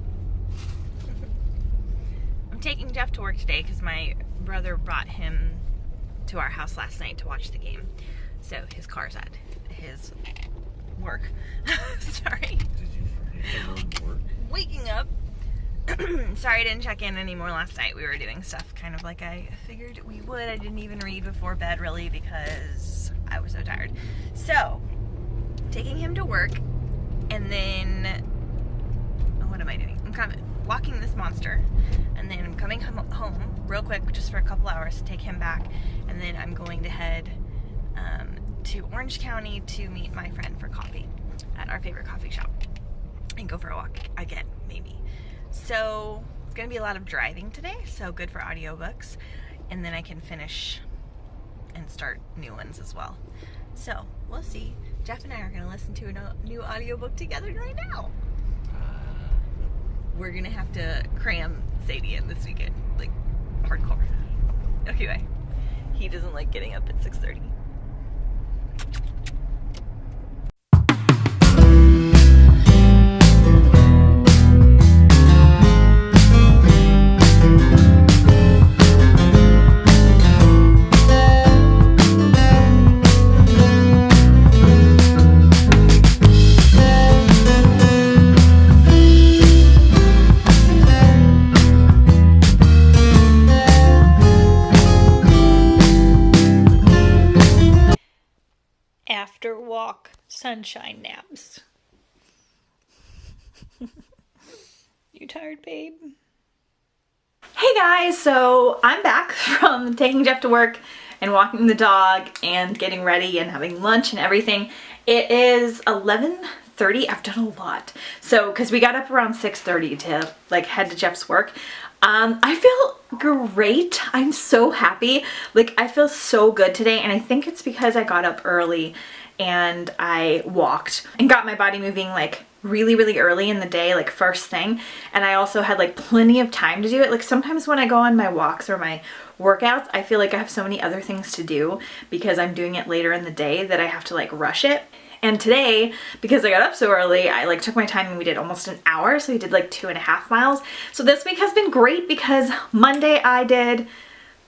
I'm taking Jeff to work today because my brother brought him to our house last night to watch the game. So his car's at his work. Sorry. Waking up. Sorry I didn't check in anymore last night. We were doing stuff kind of like I figured we would. I didn't even read before bed really because I was so tired. So, taking him to work, and then, what am I doing? I'm kind of walking this monster, and then I'm coming home real quick just for a couple hours to take him back, and then I'm going to head to Orange County to meet my friend for coffee at our favorite coffee shop and go for a walk again, maybe. So it's gonna be a lot of driving today, so good for audiobooks, and then I can finish and start new ones as well. So we'll see. Jeff and I are gonna listen to a new audiobook together right now. We're gonna have to cram Sadie in this weekend, like hardcore. Okay, bye. He doesn't like getting up at 6:30. After walk sunshine naps. You tired, babe? Hey guys, so I'm back from taking Jeff to work and walking the dog and getting ready and having lunch and everything. It is 11:30. I've done a lot. So, because we got up around 6:30 to like head to Jeff's work. I feel great. I'm so happy. Like, I feel so good today, and I think it's because I got up early and I walked and got my body moving like really early in the day, like first thing. And I also had like plenty of time to do it. Like sometimes when I go on my walks or my workouts, I feel like I have so many other things to do because I'm doing it later in the day that I have to like rush it. And today, because I got up so early, I like took my time and we did almost an hour. So we did like 2.5 miles. So this week has been great because Monday I did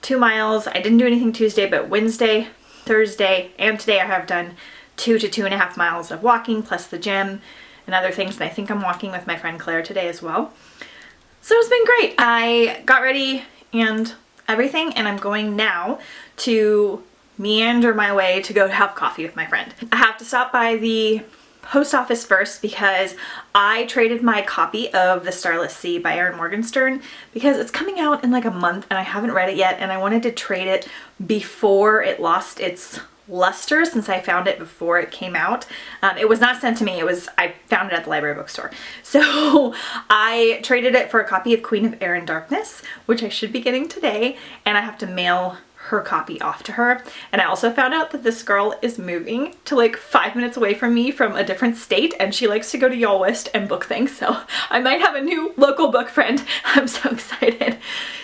2 miles. I didn't do anything Tuesday, but Wednesday, Thursday, and today I have done 2 to 2.5 miles of walking plus the gym and other things. And I think I'm walking with my friend Claire today as well. So it's been great. I got ready and everything, and I'm going now to meander my way to go have coffee with my friend. I have to stop by the post office first because I traded my copy of The Starless Sea by Erin Morgenstern because it's coming out in like a month and I haven't read it yet, and I wanted to trade it before it lost its luster since I found it before it came out. It was not sent to me, I found it at the library bookstore. So I traded it for a copy of Queen of Air and Darkness, which I should be getting today, and I have to mail her copy off to her. And I also found out that this girl is moving to like 5 minutes away from me from a different state, and she likes to go to Y'all West and book things, so I might have a new local book friend. I'm so excited.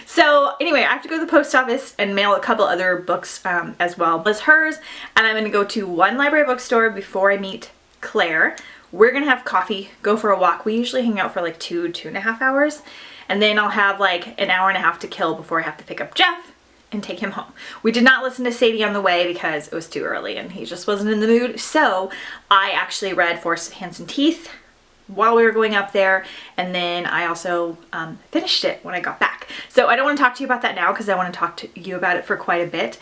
So anyway, I have to go to the post office and mail a couple other books as well as hers, and I'm gonna go to one library bookstore before I meet Claire. We're gonna have coffee, go for a walk. We usually hang out for like 2.5 hours, and then I'll have like an hour and a half to kill before I have to pick up Jeff and take him home. We did not listen to Sadie on the way because it was too early and he just wasn't in the mood. So I actually read Forest of Hands and Teeth while we were going up there, and then I also finished it when I got back. So I don't want to talk to you about that now because I want to talk to you about it for quite a bit.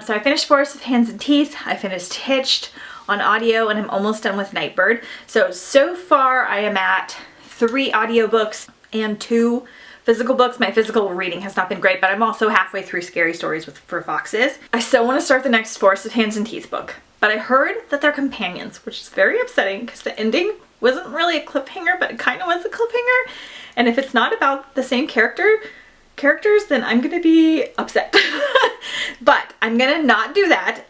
So I finished Forest of Hands and Teeth, I finished Hitched on audio, and I'm almost done with Nightbird. So far I am at 3 audiobooks and 2 physical books. My physical reading has not been great, but I'm also halfway through Scary Stories for Foxes. I still want to start the next Forest of Hands and Teeth book, but I heard that they're companions, which is very upsetting because the ending wasn't really a cliffhanger, but it kind of was a cliffhanger. And if it's not about the same characters, then I'm gonna be upset. But I'm gonna not do that,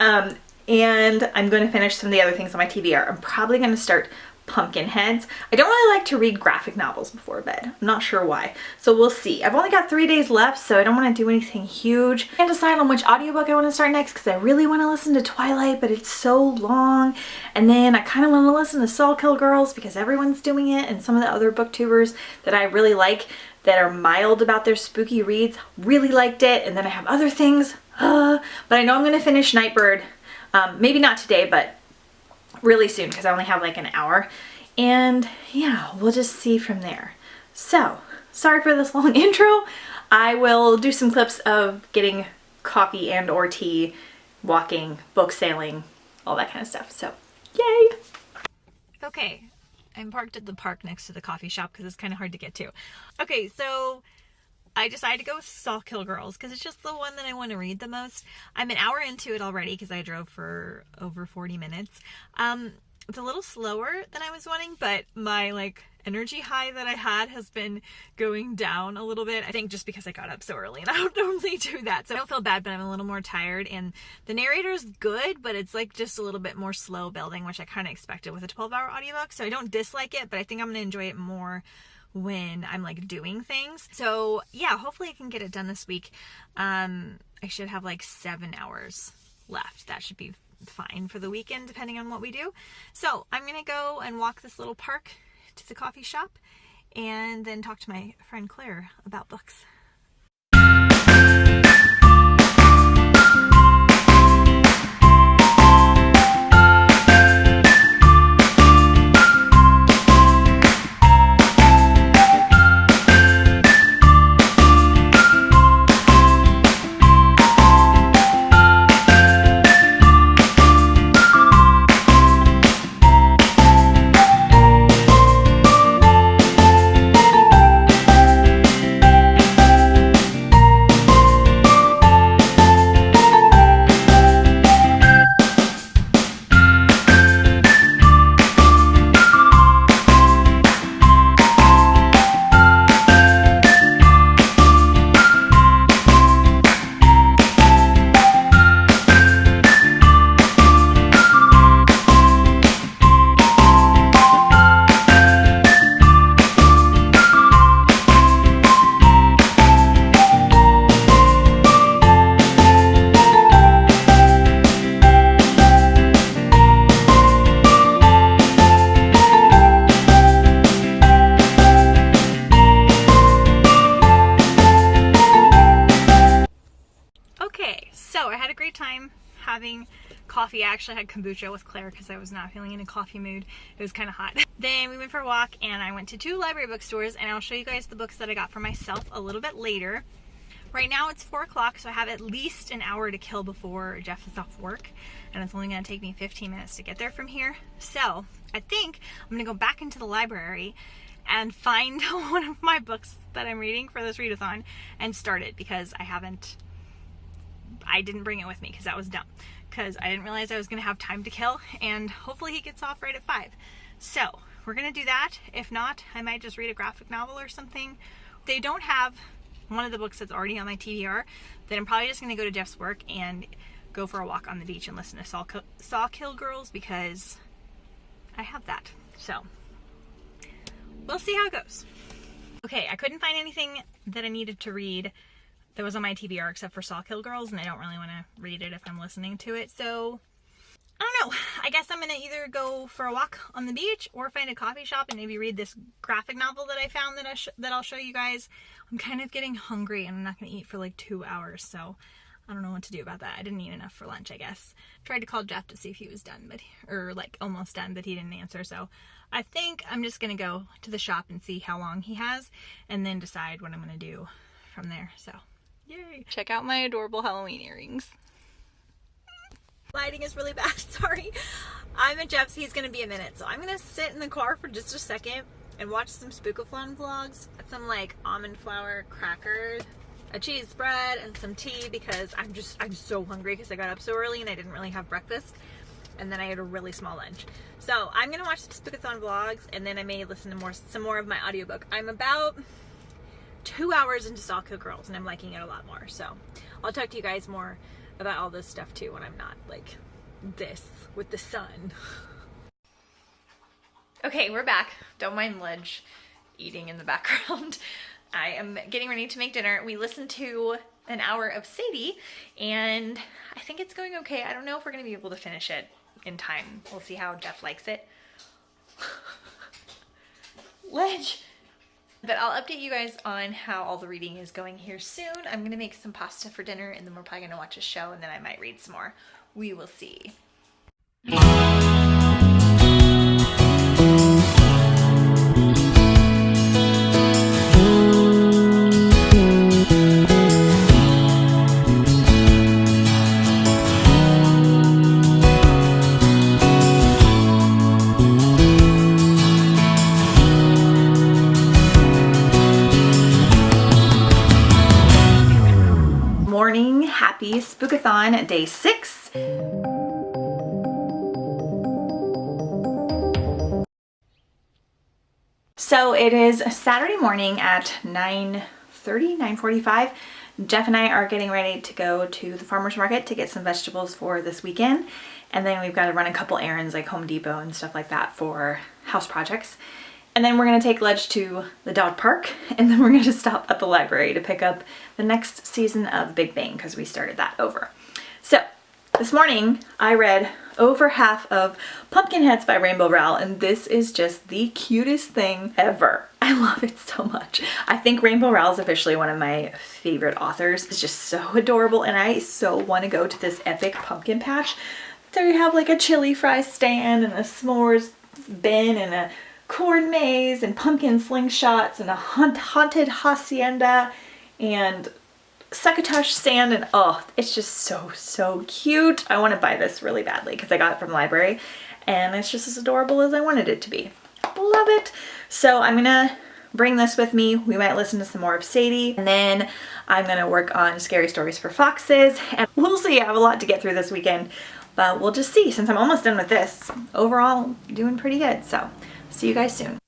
and I'm gonna finish some of the other things on my TBR. I'm probably gonna start Pumpkinheads. I don't really like to read graphic novels before bed. I'm not sure why. So we'll see. I've only got 3 days left, so I don't want to do anything huge. I can't decide on which audiobook I want to start next because I really want to listen to Twilight, but it's so long. And then I kind of want to listen to Soul Kill Girls because everyone's doing it, and some of the other booktubers that I really like that are mild about their spooky reads really liked it. And then I have other things. But I know I'm going to finish Nightbird. Maybe not today, but really soon because I only have like an hour, and yeah, we'll just see from there. So sorry for this long intro. I will do some clips of getting coffee and or tea, walking, book sailing, all that kind of stuff. So yay. Okay, I'm parked at the park next to the coffee shop because it's kind of hard to get to. Okay, so I decided to go with Soul Kill Girls because it's just the one that I want to read the most. I'm an hour into it already because I drove for over 40 minutes. It's a little slower than I was wanting, but my like energy high that I had has been going down a little bit. I think just because I got up so early and I don't normally do that. So I don't feel bad, but I'm a little more tired, and the narrator's good, but it's like just a little bit more slow building, which I kind of expected with a 12-hour audiobook. So I don't dislike it, but I think I'm going to enjoy it more when I'm like doing things. So yeah, hopefully I can get it done this week. I should have like 7 hours left. That should be fine for the weekend depending on what we do. So I'm gonna go and walk this little park to the coffee shop and then talk to my friend Claire about books. coffee. I actually had kombucha with Claire because I was not feeling in a coffee mood. It was kind of hot. Then we went for a walk and I went to 2 library bookstores, and I'll show you guys the books that I got for myself a little bit later. Right now it's 4 o'clock, so I have at least an hour to kill before Jeff is off work, and it's only going to take me 15 minutes to get there from here. So I think I'm going to go back into the library and find one of my books that I'm reading for this readathon and start it, because I didn't bring it with me because that was dumb, because I didn't realize I was going to have time to kill, and hopefully he gets off right at 5. So we're going to do that. If not, I might just read a graphic novel or something. They don't have one of the books that's already on my TBR, then I'm probably just going to go to Jeff's work and go for a walk on the beach and listen to Saw Kill Girls, because I have that. So we'll see how it goes. Okay, I couldn't find anything that I needed to read that was on my TBR except for Saw Kill Girls, and I don't really want to read it if I'm listening to it, so I don't know. I guess I'm going to either go for a walk on the beach or find a coffee shop and maybe read this graphic novel that I found that I'll show you guys. I'm kind of getting hungry and I'm not going to eat for like 2 hours, so I don't know what to do about that. I didn't eat enough for lunch, I guess. Tried to call Jeff to see if he was done, or like almost done, but he didn't answer, so I think I'm just going to go to the shop and see how long he has and then decide what I'm going to do from there, so yay. Check out my adorable Halloween earrings. Lighting is really bad, sorry. I'm at Jeff's, he's gonna be a minute, so I'm gonna sit in the car for just a second and watch some Spookathon vlogs. Some like almond flour crackers, a cheese spread, and some tea, because I'm so hungry because I got up so early and I didn't really have breakfast, and then I had a really small lunch. So I'm gonna watch some Spookathon vlogs, and then I may listen to some more of my audiobook. I'm about 2 hours into Saw Kill Girls and I'm liking it a lot more, so I'll talk to you guys more about all this stuff too when I'm not like this with the sun. Okay, we're back. Don't mind Ledge eating in the background. I am getting ready to make dinner. We listened to an hour of Sadie and I think it's going okay. I don't know if we're gonna be able to finish it in time. We'll see how Jeff likes it. Ledge! But I'll update you guys on how all the reading is going here soon. I'm gonna make some pasta for dinner and then we're probably gonna watch a show and then I might read some more. We will see. Morning, happy Spookathon day 6. So it is Saturday morning at 9:30, 9:45. Jeff and I are getting ready to go to the farmer's market to get some vegetables for this weekend. And then we've got to run a couple errands like Home Depot and stuff like that for house projects. And then we're going to take Ledge to the dog park, and then we're going to stop at the library to pick up the next season of Big Bang because we started that over. So this morning I read over half of Pumpkinheads by Rainbow Rowell, and this is just the cutest thing ever. I love it so much. I think Rainbow Rowell is officially one of my favorite authors. It's just so adorable, and I so want to go to this epic pumpkin patch. There you have like a chili fry stand and a s'mores bin and a corn maze and pumpkin slingshots and a haunted hacienda and succotash sand, and oh, it's just so cute. I want to buy this really badly because I got it from the library and it's just as adorable as I wanted it to be. Love it. So I'm gonna bring this with me. We might listen to some more of Sadie, and then I'm gonna work on Scary Stories for Foxes, and we'll see. I have a lot to get through this weekend, but we'll just see. Since I'm almost done with this, overall doing pretty good. So see you guys soon.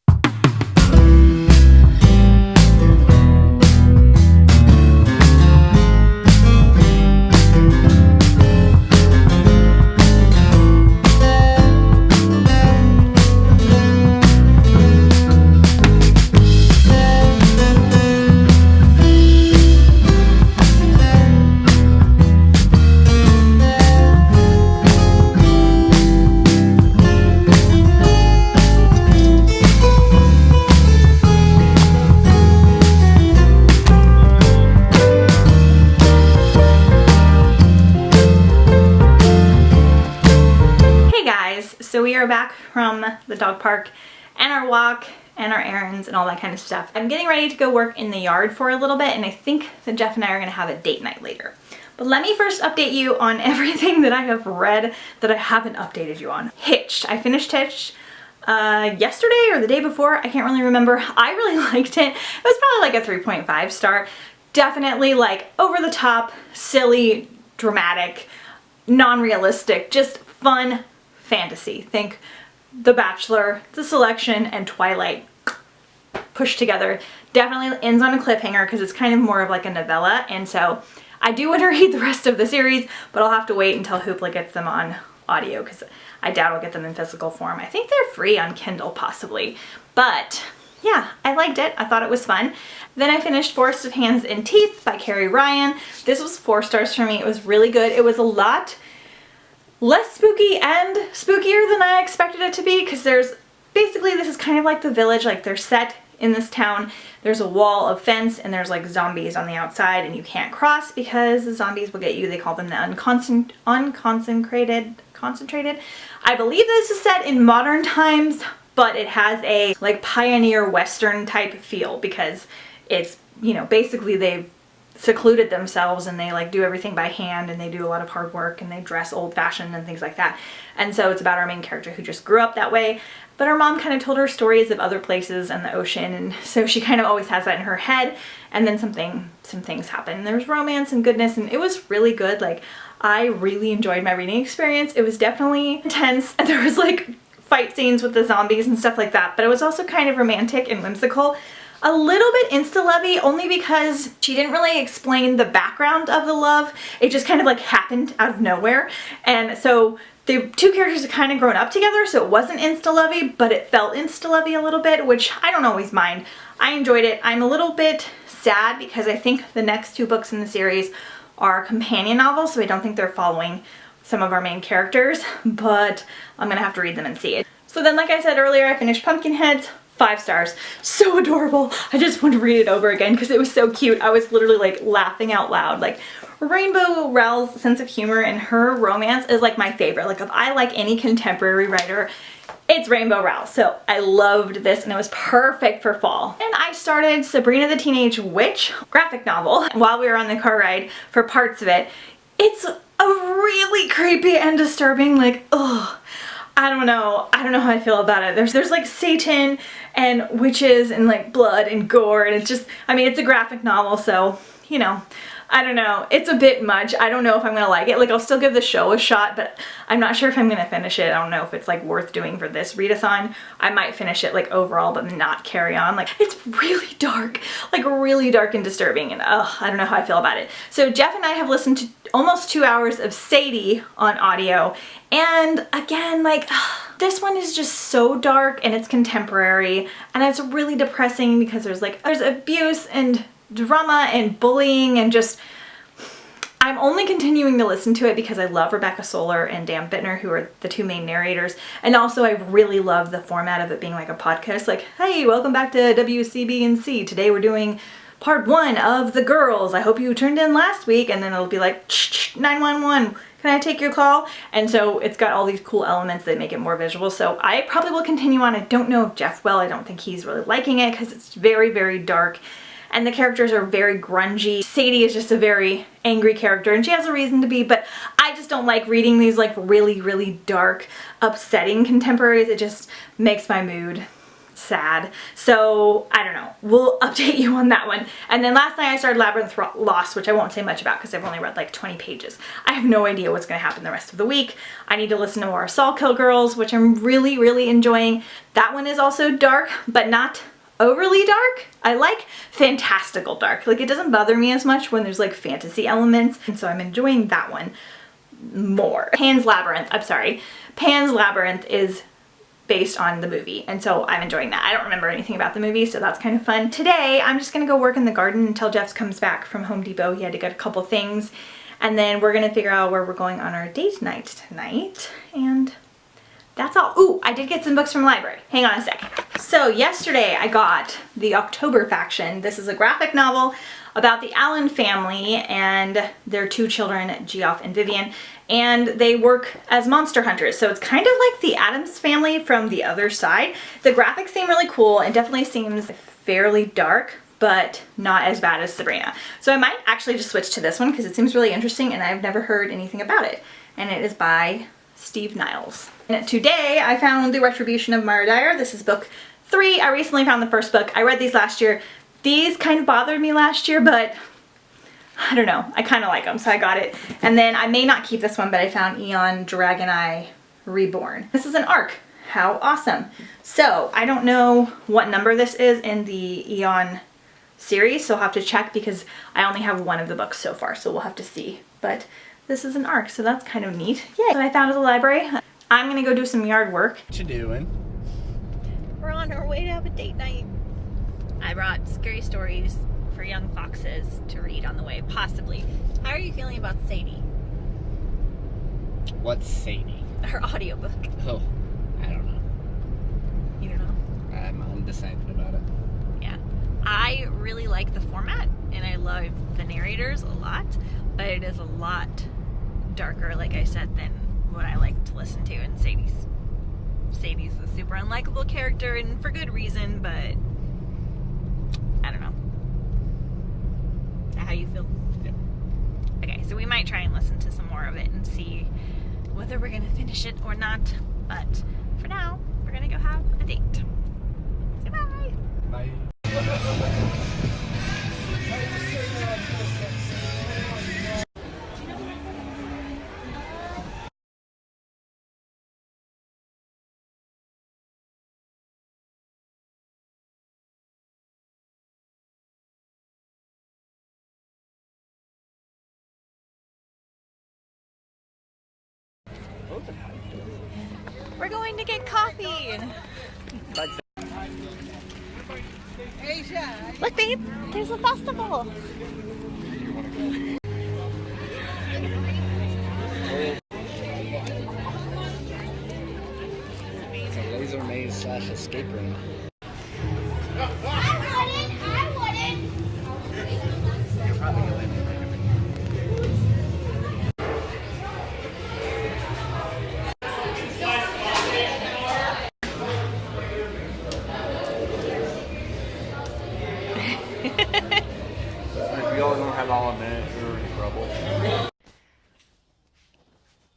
are back from the dog park and our walk and our errands and all that kind of stuff. I'm getting ready to go work in the yard for a little bit, and I think that Jeff and I are gonna have a date night later. But let me first update you on everything that I have read that I haven't updated you on. Hitched. I finished Hitched yesterday or the day before. I can't really remember. I really liked it. It was probably like a 3.5 star. Definitely like over the top, silly, dramatic, non-realistic, just fun fantasy. Think The Bachelor, The Selection, and Twilight pushed together. Definitely ends on a cliffhanger because it's kind of more of like a novella, and so I do want to read the rest of the series, but I'll have to wait until Hoopla gets them on audio because I doubt I'll get them in physical form. I think they're free on Kindle possibly, but yeah, I liked it. I thought it was fun. Then I finished Forest of Hands and Teeth by Carrie Ryan. This was 4 stars for me. It was really good. It was a lot less spooky and spookier than I expected it to be, because there's basically, this is kind of like The Village, like they're set in this town. There's a wall of fence and there's like zombies on the outside and you can't cross because the zombies will get you. They call them the concentrated. I believe this is set in modern times, but it has a like pioneer Western type feel because it's, you know, basically they've secluded themselves and they like do everything by hand and they do a lot of hard work and they dress old-fashioned and things like that. And so it's about our main character who just grew up that way, but her mom kind of told her stories of other places and the ocean, and so she kind of always has that in her head. And then some things happen. There's romance and goodness, and it was really good. Like, I really enjoyed my reading experience. It was definitely intense and there was like fight scenes with the zombies and stuff like that, but it was also kind of romantic and whimsical. A little bit insta-lovey, only because she didn't really explain the background of the love. It just kind of like happened out of nowhere. And so the two characters had kind of grown up together, so it wasn't insta-lovey, but it felt insta-lovey a little bit, which I don't always mind. I enjoyed it. I'm a little bit sad because I think the next 2 books in the series are companion novels, so I don't think they're following some of our main characters, but I'm gonna have to read them and see it. So then, like I said earlier, I finished Pumpkinheads. 5 stars. So adorable. I just want to read it over again because it was so cute. I was literally like laughing out loud. Like, Rainbow Rowell's sense of humor and her romance is like my favorite. Like, if I like any contemporary writer, it's Rainbow Rowell. So I loved this and it was perfect for fall. And I started Sabrina the Teenage Witch graphic novel while we were on the car ride for parts of it. It's a really creepy and disturbing, like, ugh. I don't know how I feel about it. There's like Satan and witches and like blood and gore, and it's just, I mean, it's a graphic novel, so, you know, I don't know. It's a bit much. I don't know if I'm gonna like it. Like, I'll still give the show a shot, but I'm not sure if I'm gonna finish it. I don't know if it's like worth doing for this readathon. I might finish it like overall, but not carry on. Like, it's really dark, like really dark and disturbing, and I don't know how I feel about it. So Jeff and I have listened to almost 2 hours of Sadie on audio, and again, like, this one is just so dark and it's contemporary and it's really depressing because there's abuse and drama and bullying, and just, I'm only continuing to listen to it because I love Rebecca Solar and Dan Bittner, who are the 2 main narrators, and also I really love the format of it being like a podcast, like, hey, welcome back to WCB&C. Today we're doing part 1 of The Girls. I hope you turned in last week, and then it'll be like, 911. Can I take your call? And so it's got all these cool elements that make it more visual. So I probably will continue on. I don't know if Jeff will. I don't think he's really liking it because it's very, very dark. And the characters are very grungy. Sadie is just a very angry character, and she has a reason to be, but I just don't like reading these like really, really dark, upsetting contemporaries. It just makes my mood sad. So I don't know, we'll update you on that one. And then last night I started Labyrinth Lost, which I won't say much about because I've only read like 20 pages. I have no idea what's going to happen the rest of the week. I need to listen to more Soulkill Girls, which I'm really, really enjoying. That one is also dark, but not overly dark. I like fantastical dark. Like, it doesn't bother me as much when there's like fantasy elements, and so I'm enjoying that one more. Pan's Labyrinth is based on the movie, and so I'm enjoying that. I don't remember anything about the movie, so that's kind of fun. Today I'm just gonna go work in the garden until Jeff comes back from Home Depot. He had to get a couple things, and then we're gonna figure out where we're going on our date night tonight, and that's all. Ooh, I did get some books from the library. Hang on a sec. So yesterday I got The October Faction. This is a graphic novel about the Allen family and their 2 children, Geoff and Vivian, and they work as monster hunters. So it's kind of like the Addams family from the other side. The graphics seem really cool. It definitely seems fairly dark, but not as bad as Sabrina. So I might actually just switch to this one because it seems really interesting and I've never heard anything about it. And it is by Steve Niles. And today I found The Retribution of Mara Dyer. This is book 3. I recently found the first book. I read these last year. These kind of bothered me last year, but I don't know. I kind of like them, so I got it. And then I may not keep this one, but I found Eon Dragon Eye Reborn. This is an ARC. How awesome. So I don't know what number this is in the Eon series, so I'll have to check because I only have one of the books so far, so we'll have to see. But this is an ARC, so that's kind of neat. Yay. So I found it at the library. I'm gonna go do some yard work. What you doing? We're on our way to have a date night. I brought scary stories for young foxes to read on the way, possibly. How are you feeling about Sadie? What's Sadie? Her audiobook. Oh, I don't know. You don't know? I'm undecided about it. Yeah. I really like the format and I love the narrators a lot, but it is a lot darker, like I said, than what I like to listen to. And Sadie's a super unlikable character, and for good reason, but I don't know. Is that how you feel? Yeah. Okay, so we might try and listen to some more of it and see whether we're gonna finish it or not. But for now, we're gonna go have a date. Say bye. Bye. We're going to get coffee. Look, babe, there's a festival. It's a laser maze / escape room. I wouldn't. You'll probably go in. If y'all don't have all of that, you're in trouble.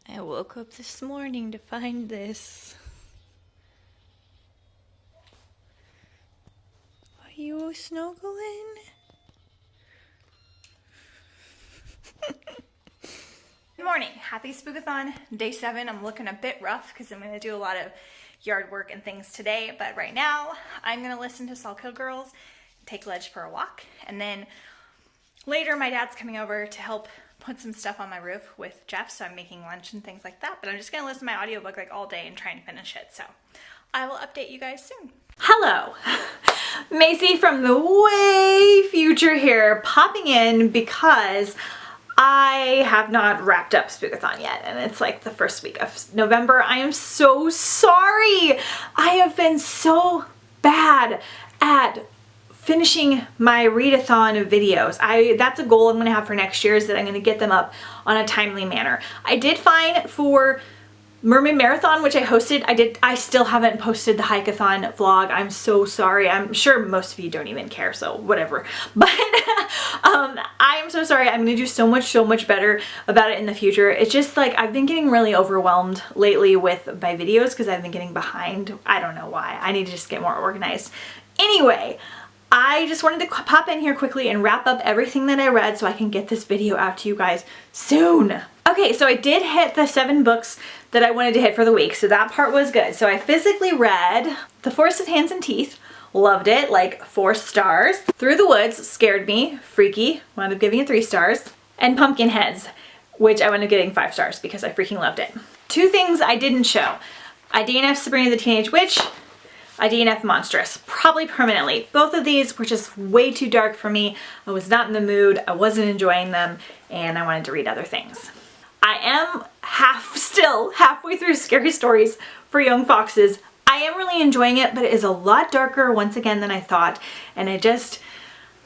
I woke up this morning to find this. Are you snuggling? Good morning. Happy Spookathon, day 7. I'm looking a bit rough because I'm going to do a lot of yard work and things today, but right now I'm going to listen to Salt Kill Girls, take Ledge for a walk, and then later my dad's coming over to help put some stuff on my roof with Jeff, so I'm making lunch and things like that, but I'm just going to listen to my audiobook like all day and try and finish it, so I will update you guys soon. Hello! Macy from the way future here, popping in because I have not wrapped up Spookathon yet, and it's like the first week of November. I am so sorry. I have been so bad at finishing my readathon videos. That's a goal I'm gonna have for next year, is that I'm gonna get them up on a timely manner. I did find for Mermaid Marathon, which I hosted, I still haven't posted the hike-a-thon vlog. I'm so sorry. I'm sure most of you don't even care, so whatever. But I am so sorry. I'm gonna do so much better about it in the future. It's just like I've been getting really overwhelmed lately with my videos because I've been getting behind. I don't know why. I need to just get more organized. Anyway, I just wanted to pop in here quickly and wrap up everything that I read so I can get this video out to you guys soon. Okay, so I did hit the 7 books that I wanted to hit for the week, so that part was good. So I physically read The Forest of Hands and Teeth, loved it, like 4 stars. Through the Woods scared me, freaky, wound up giving it 3 stars. And Pumpkinheads, which I wound up getting 5 stars because I freaking loved it. 2 things I didn't show. I DNF Sabrina the Teenage Witch, I DNF Monstrous, probably permanently. Both of these were just way too dark for me. I was not in the mood, I wasn't enjoying them, and I wanted to read other things. I am still halfway through Scary Stories for Young Foxes. I am really enjoying it, but it is a lot darker once again than I thought, and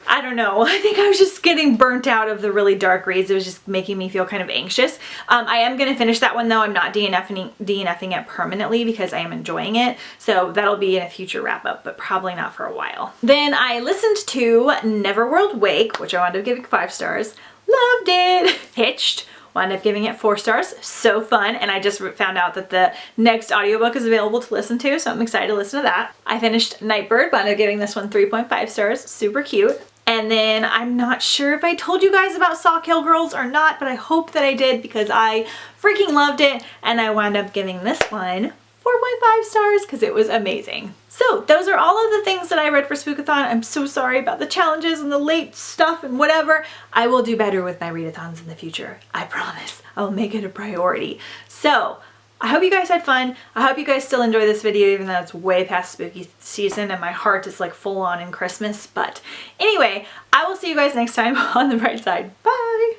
I don't know. I think I was just getting burnt out of the really dark reads. It was just making me feel kind of anxious. I am going to finish that one though. I'm not DNFing it permanently because I am enjoying it. So that'll be in a future wrap up, but probably not for a while. Then I listened to Neverworld Wake, which I wound up giving 5 stars. Loved it. Hitched. Wound up giving it 4 stars. So fun. And I just found out that the next audiobook is available to listen to, so I'm excited to listen to that. I finished Nightbird. Wound up giving this one 3.5 stars. Super cute. And then I'm not sure if I told you guys about Sawkill Girls or not, but I hope that I did because I freaking loved it. And I wound up giving this one 4.5 stars because it was amazing. So those are all of the things that I read for Spookathon. I'm so sorry about the challenges and the late stuff and whatever. I will do better with my readathons in the future. I promise. I will make it a priority. So I hope you guys had fun. I hope you guys still enjoy this video even though it's way past spooky season and my heart is like full on in Christmas. But anyway, I will see you guys next time on the bright side. Bye!